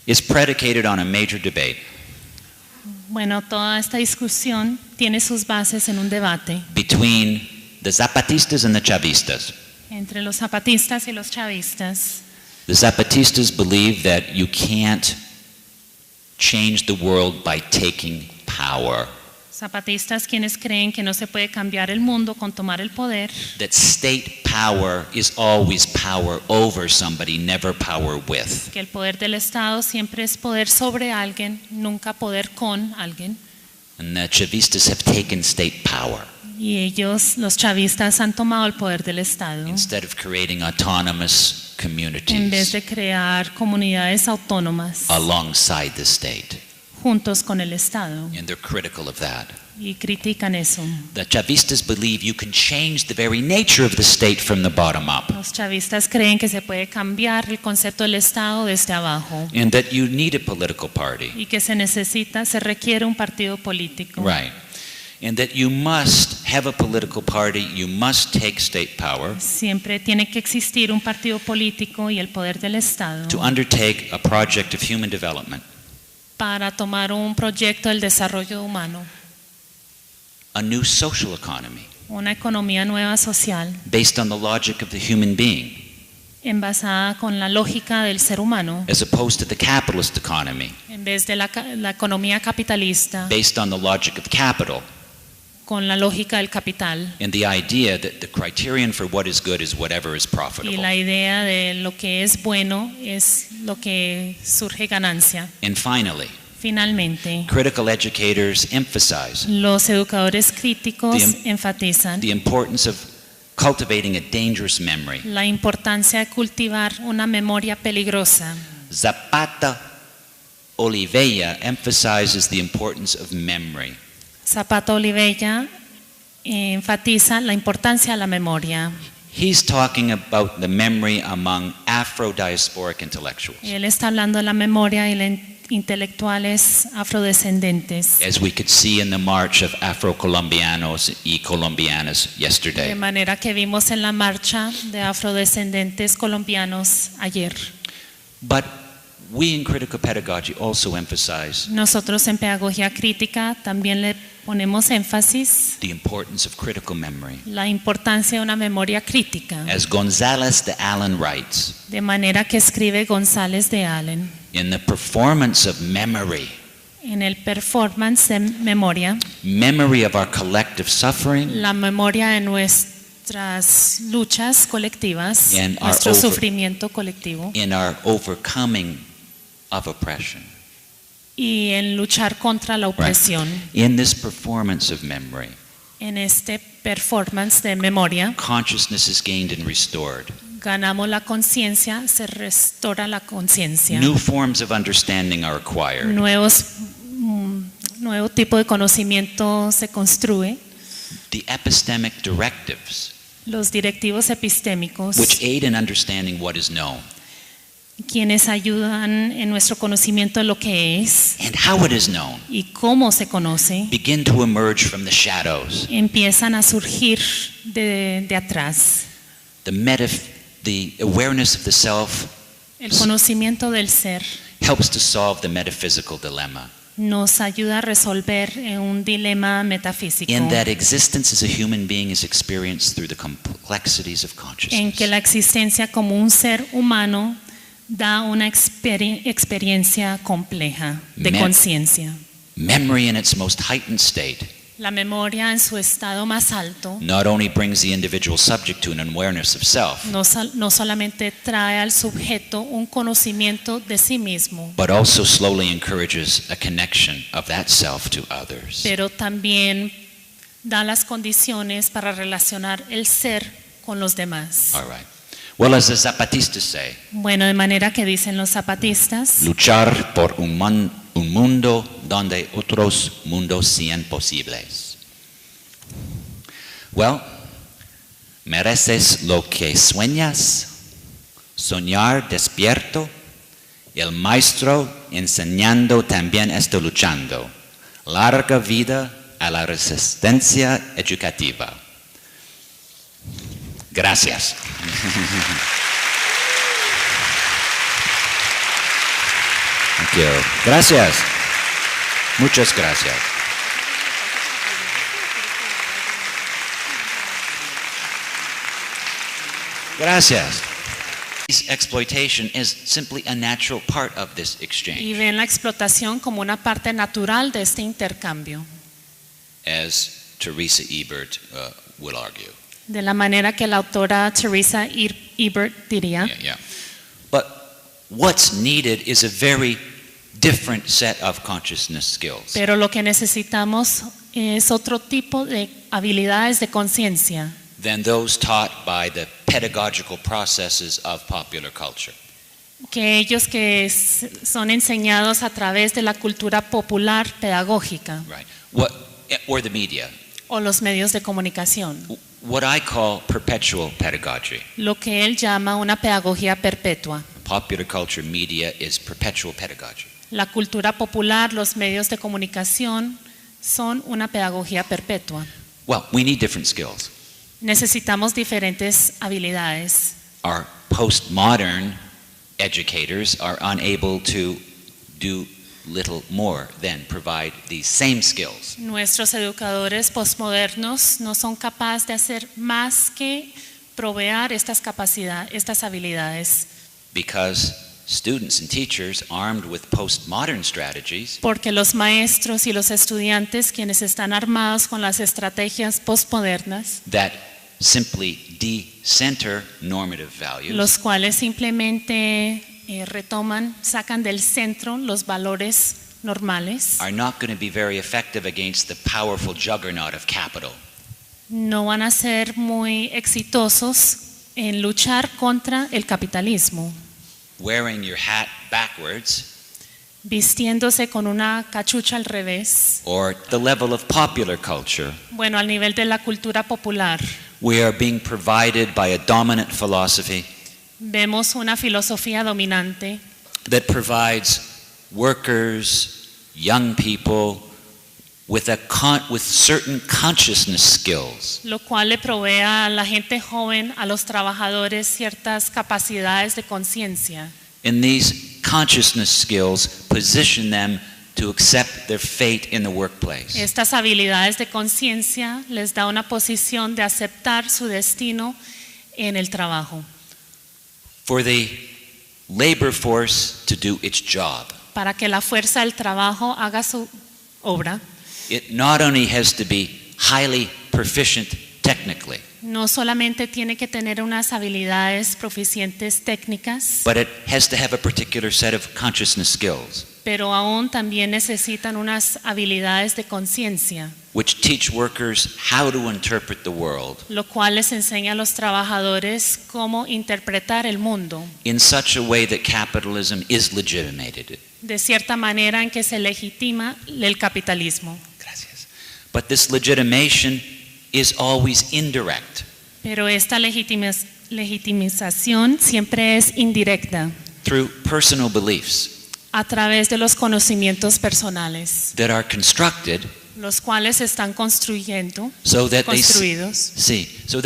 is predicated on a major debate Bueno, toda esta discusión tiene sus bases en un debate between the Zapatistas and the Chavistas. entre los zapatistas y los chavistas. The Zapatistas believe that you can't change the world by taking power, Zapatistas quienes creen que no se puede cambiar el mundo con tomar el poder, that state power is always power over somebody, never power with. que el poder del Estado siempre es poder sobre alguien, nunca poder con alguien. And the Chavistas have taken state power Y ellos, los chavistas, han tomado el poder del Estado instead of creating autonomous en vez communities de crear comunidades autónomas alongside the state. juntos con el Estado. And they're critical of that. Y critican eso. The Chavistas believe you can change the very nature of the state from the bottom up, Los chavistas creen que se puede cambiar el concepto del Estado desde abajo and that you need a political party. y que se requiere un partido político. Right. And that you must have a political party, you must take state power Siempre tiene que existir un partido político y el poder del Estado to undertake a project of human development, para tomar un proyecto del desarrollo humano, a new social economy una economía nueva social, based on the logic of the human being, envasada con la lógica del ser humano, as opposed to the capitalist economy en vez de la economía capitalista, based on the logic of capital con la lógica del capital and the idea that the criterion for what is good is whatever is y profitable. la idea de lo que es bueno es lo que surge ganancia. And finally, Finalmente, critical educators emphasize los educadores críticos The enfatizan the importance of cultivating a dangerous memory. la importancia de cultivar una memoria peligrosa. Zapata Olivella emphasizes the importance of memory. Zapata Olivella enfatiza la importancia de la memoria. He's talking about the memory among Afro-diasporic intellectuals. Él está hablando de la memoria de los intelectuales afrodescendentes, As we could see in the march of Afro-Colombianos y Colombianas de yesterday. manera que vimos en la marcha de afrodescendentes colombianos ayer. But we in critical pedagogy also emphasize Nosotros en pedagogía crítica también le ponemos énfasis the importance of critical memory. la importancia de una memoria crítica, As González de Allen writes, de manera que escribe González de Allen. in the performance of memory, en el performance de memoria, memory of our collective suffering, la memoria de nuestras luchas colectivas, And our nuestro over- sufrimiento colectivo, in our overcoming of oppression. y en luchar contra la opresión. In this performance of memory, En este performance de memoria, consciousness is gained and restored. ganamos la conciencia, se restaura la conciencia. New forms of understanding are acquired. Nuevo tipo de conocimiento se construye. The epistemic directives, Los directivos epistémicos, which aid in understanding what is known quienes ayudan en nuestro conocimiento de lo que es and how it is known, y cómo se conoce, begin to emerge from the shadows. empiezan a surgir de atrás. The awareness of the self El conocimiento del ser helps to solve the metaphysical dilemma, nos ayuda a resolver un dilema metafísico in that existence as a human being is experienced through the complexities of en consciousness. que la existencia como un ser humano da una experiencia compleja de Me- conciencia. Memory in its most heightened state La memoria en su estado más alto not only brings the individual subject to an awareness of self, no solamente trae al sujeto un conocimiento de sí mismo, but also slowly encourages a connection of that self to others. pero también da las condiciones para relacionar el ser con los demás. All right. Well, as the Zapatistas say, Bueno, de manera que dicen los zapatistas, luchar por un mundo donde otros mundos sean posibles. Well, mereces lo que sueñas, soñar despierto, el maestro enseñando también está luchando. Larga vida a la resistencia educativa. Gracias. Thank you. Gracias. Muchas gracias. Gracias. Exploitation is simply a natural part of this y exchange, ven la explotación como una parte natural de este intercambio, as Teresa Ebert will argue. de la manera que la autora Teresa Ebert diría. Yeah. But what's needed is a very different set of consciousness skills. Pero lo que necesitamos es otro tipo de habilidades de conciencia Than those taught by the pedagogical processes of popular culture. que ellos que son enseñados a través de la cultura popular pedagógica Right. Or the media. o los medios de comunicación, What I call perpetual pedagogy. lo que él llama una pedagogía perpetua. Popular culture media is perpetual pedagogy. La cultura popular, los medios de comunicación son una pedagogía perpetua. Well, we need different skills. Necesitamos diferentes habilidades. Our postmodern educators are unable to do little more than provide these same skills. Nuestros educadores postmodernos no son capaces de hacer más que proveer estas capacidades, estas habilidades, Because students and teachers armed with postmodern strategies porque los maestros y los estudiantes, quienes están armados con las estrategias postmodernas, that simply de-center normative values los cuales simplemente retoman, sacan del centro los valores normales, are not going to be very effective against the powerful juggernaut of capital. no van a ser muy exitosos en luchar contra el capitalismo. Wearing your hat backwards Vistiéndose con una cachucha al revés. or the level of popular culture, Bueno, al nivel de la cultura popular, we are being provided by a dominant philosophy vemos una filosofía dominante that provides workers, young people with certain consciousness skills lo cual le provee a la gente joven, a los trabajadores, ciertas capacidades de conciencia. and these consciousness skills position them to accept their fate in the workplace. Estas habilidades de conciencia les da una posición de aceptar su destino en el trabajo. For the labor force to do its job. para que la fuerza del trabajo haga su obra, It not only has to be highly proficient technically, no solamente tiene que tener unas habilidades proficientes técnicas, but it has to have a particular set of consciousness skills, pero aún también necesitan unas habilidades de conciencia, which teach workers how to interpret the world lo cual les enseña a los trabajadores cómo interpretar el mundo in such a way that capitalism is legitimated. de cierta manera en que se legitima el capitalismo. Gracias. But this legitimation is always indirect Pero esta legitimización siempre es indirecta, through personal beliefs a través de los conocimientos personales, that are constructed los cuales están construidos so that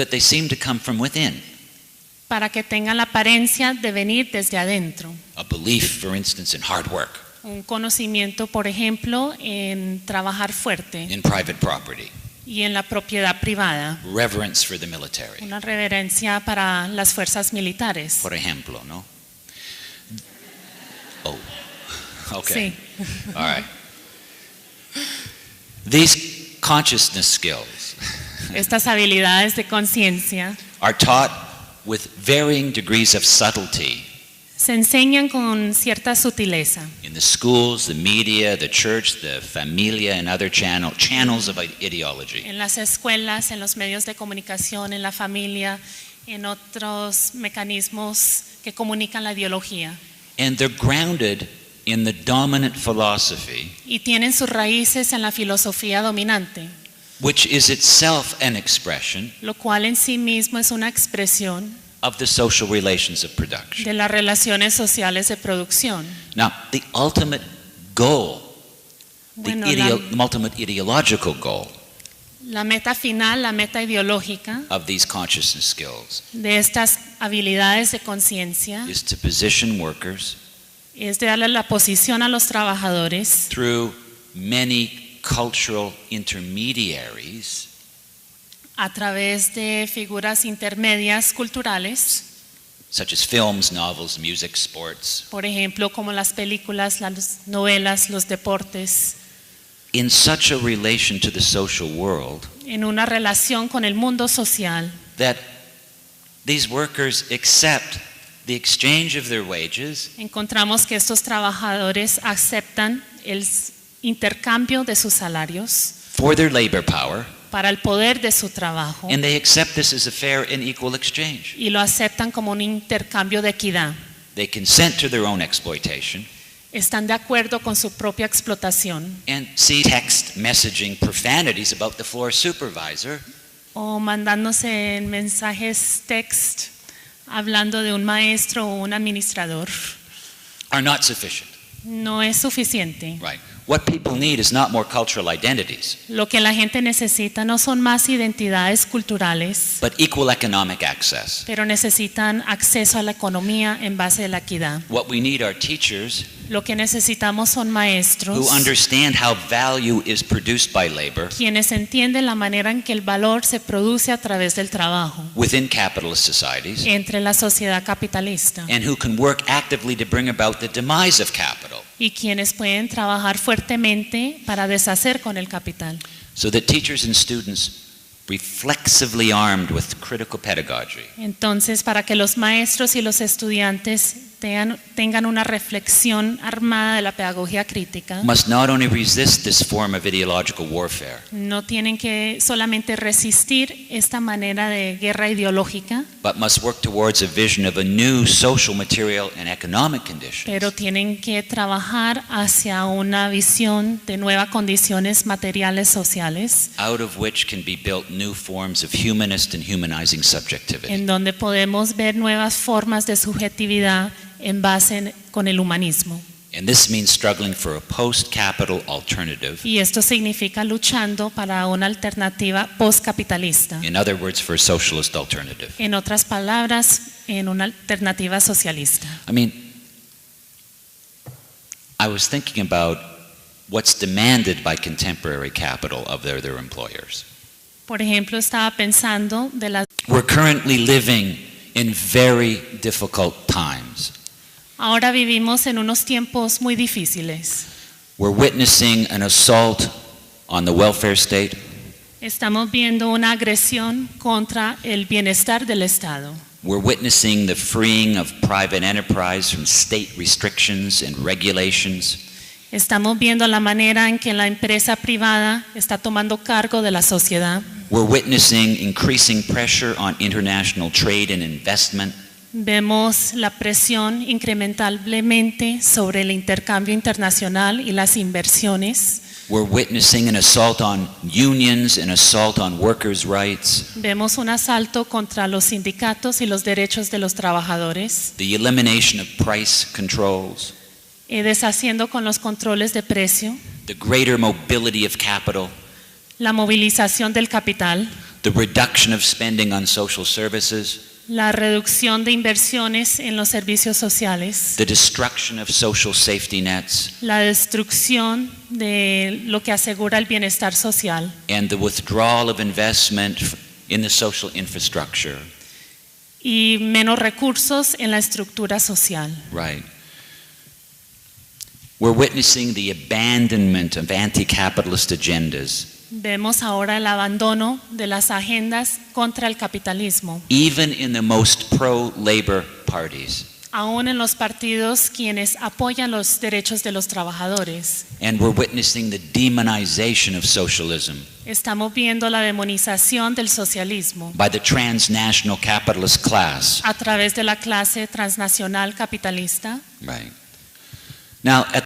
they seem to come from within. para que tengan la apariencia de venir desde adentro. A belief, for instance, in hard work, Un conocimiento, por ejemplo, en trabajar fuerte in private property, y en la propiedad privada, reverence for the military, una reverencia para las fuerzas militares. por ejemplo, ¿no? Oh, okay. Sí. All right. These consciousness skills Estas habilidades de conciencia are taught with varying degrees of subtlety se enseñan con cierta sutileza in the schools, the media, the church, the familia, and other channels of ideology. en las escuelas, en los medios de comunicación, en la familia, en otros mecanismos que comunican la ideología. And they're grounded in the dominant philosophy, Y tienen sus raíces en la filosofía dominante, which is itself an expression lo cual en sí mismo es una expresión of the social relations of production. de las relaciones sociales de producción. Now, the ultimate goal, Bueno, the ultimate ideological goal la meta final, la meta ideológica of these consciousness skills de estas habilidades de conciencia is to position workers es de darle la posición a los trabajadores through many cultural intermediaries a través de figuras intermedias culturales, such as films, novels, music, sports, por ejemplo, como las películas, las novelas, los deportes, in such a relation to the social world en una relación con el mundo social, that these workers accept the exchange of their wages encontramos que estos trabajadores aceptan el intercambio de sus salarios for their labor power, para el poder de su trabajo and they accept this as a fair and equal exchange. y lo aceptan como un intercambio de equidad. They consent to their own exploitation Están de acuerdo con su propia explotación and see text messaging profanities about the floor supervisor o mandándose en mensajes text hablando de un maestro o un administrador. are not sufficient. No es suficiente. Right. What people need is not more cultural identities, Lo que la gente necesita no son más identidades culturales, but equal economic access. pero necesitan acceso a la economía en base a la equidad. What we need are teachers Lo que necesitamos son maestros who understand how value is produced by labor quienes entienden la manera en que el valor se produce a través del trabajo within capitalist societies entre la sociedad capitalista and who can work actively to bring about the demise of capital y quienes pueden trabajar fuertemente para deshacer con el capital. so that teachers and students reflexively armed with critical pedagogy Entonces, para que los maestros y los estudiantes tengan una reflexión armada de la pedagogía crítica, must not only resist this form of ideological warfare, no tienen que solamente resistir esta manera de guerra ideológica, but must work towards a vision of a new social, material, and economic conditions pero tienen que trabajar hacia una visión de nuevas condiciones materiales sociales, out of which can be built new forms of humanist and humanizing subjectivity. en donde podemos ver nuevas formas de subjetividad en base con el humanismo. And this means struggling for a post-capital alternative. Y esto significa luchando para una alternativa postcapitalista. In other words, for a socialist alternative. En otras palabras, en una alternativa socialista. I mean, I was thinking about what's demanded by contemporary capital of their employers. Por ejemplo, estaba pensando de las We're currently living in very difficult times. Ahora vivimos en unos tiempos muy difíciles. We're witnessing an assault on the welfare state. Estamos viendo una agresión contra el bienestar del Estado. We're witnessing the freeing of private enterprise from state restrictions and regulations. Estamos viendo la manera en que la empresa privada está tomando cargo de la sociedad. We're witnessing increasing pressure on international trade and investment. Vemos la presión incrementablemente sobre el intercambio internacional y las inversiones. We're witnessing an assault on unions, an assault on workers' rights, Vemos un asalto contra los sindicatos y los derechos de los trabajadores, the elimination of price controls, deshaciendo con los controles de precio, the greater mobility of capital, la movilización del capital, the reduction of spending on social services, la reducción de inversiones en los servicios sociales, the destruction of social safety nets, la destrucción de lo que asegura el bienestar social and the withdrawal of investment in the social infrastructure. y menos recursos en la estructura social. Right. We're witnessing the abandonment of anti-capitalist agendas, Vemos ahora el abandono de las agendas contra el capitalismo, even in the most pro-labor parties. aún en los partidos quienes apoyan los derechos de los trabajadores. And we're witnessing the demonization of socialism Estamos viendo la demonización del socialismo by the transnational capitalist class. a través de la clase transnacional capitalista. Right. Now, at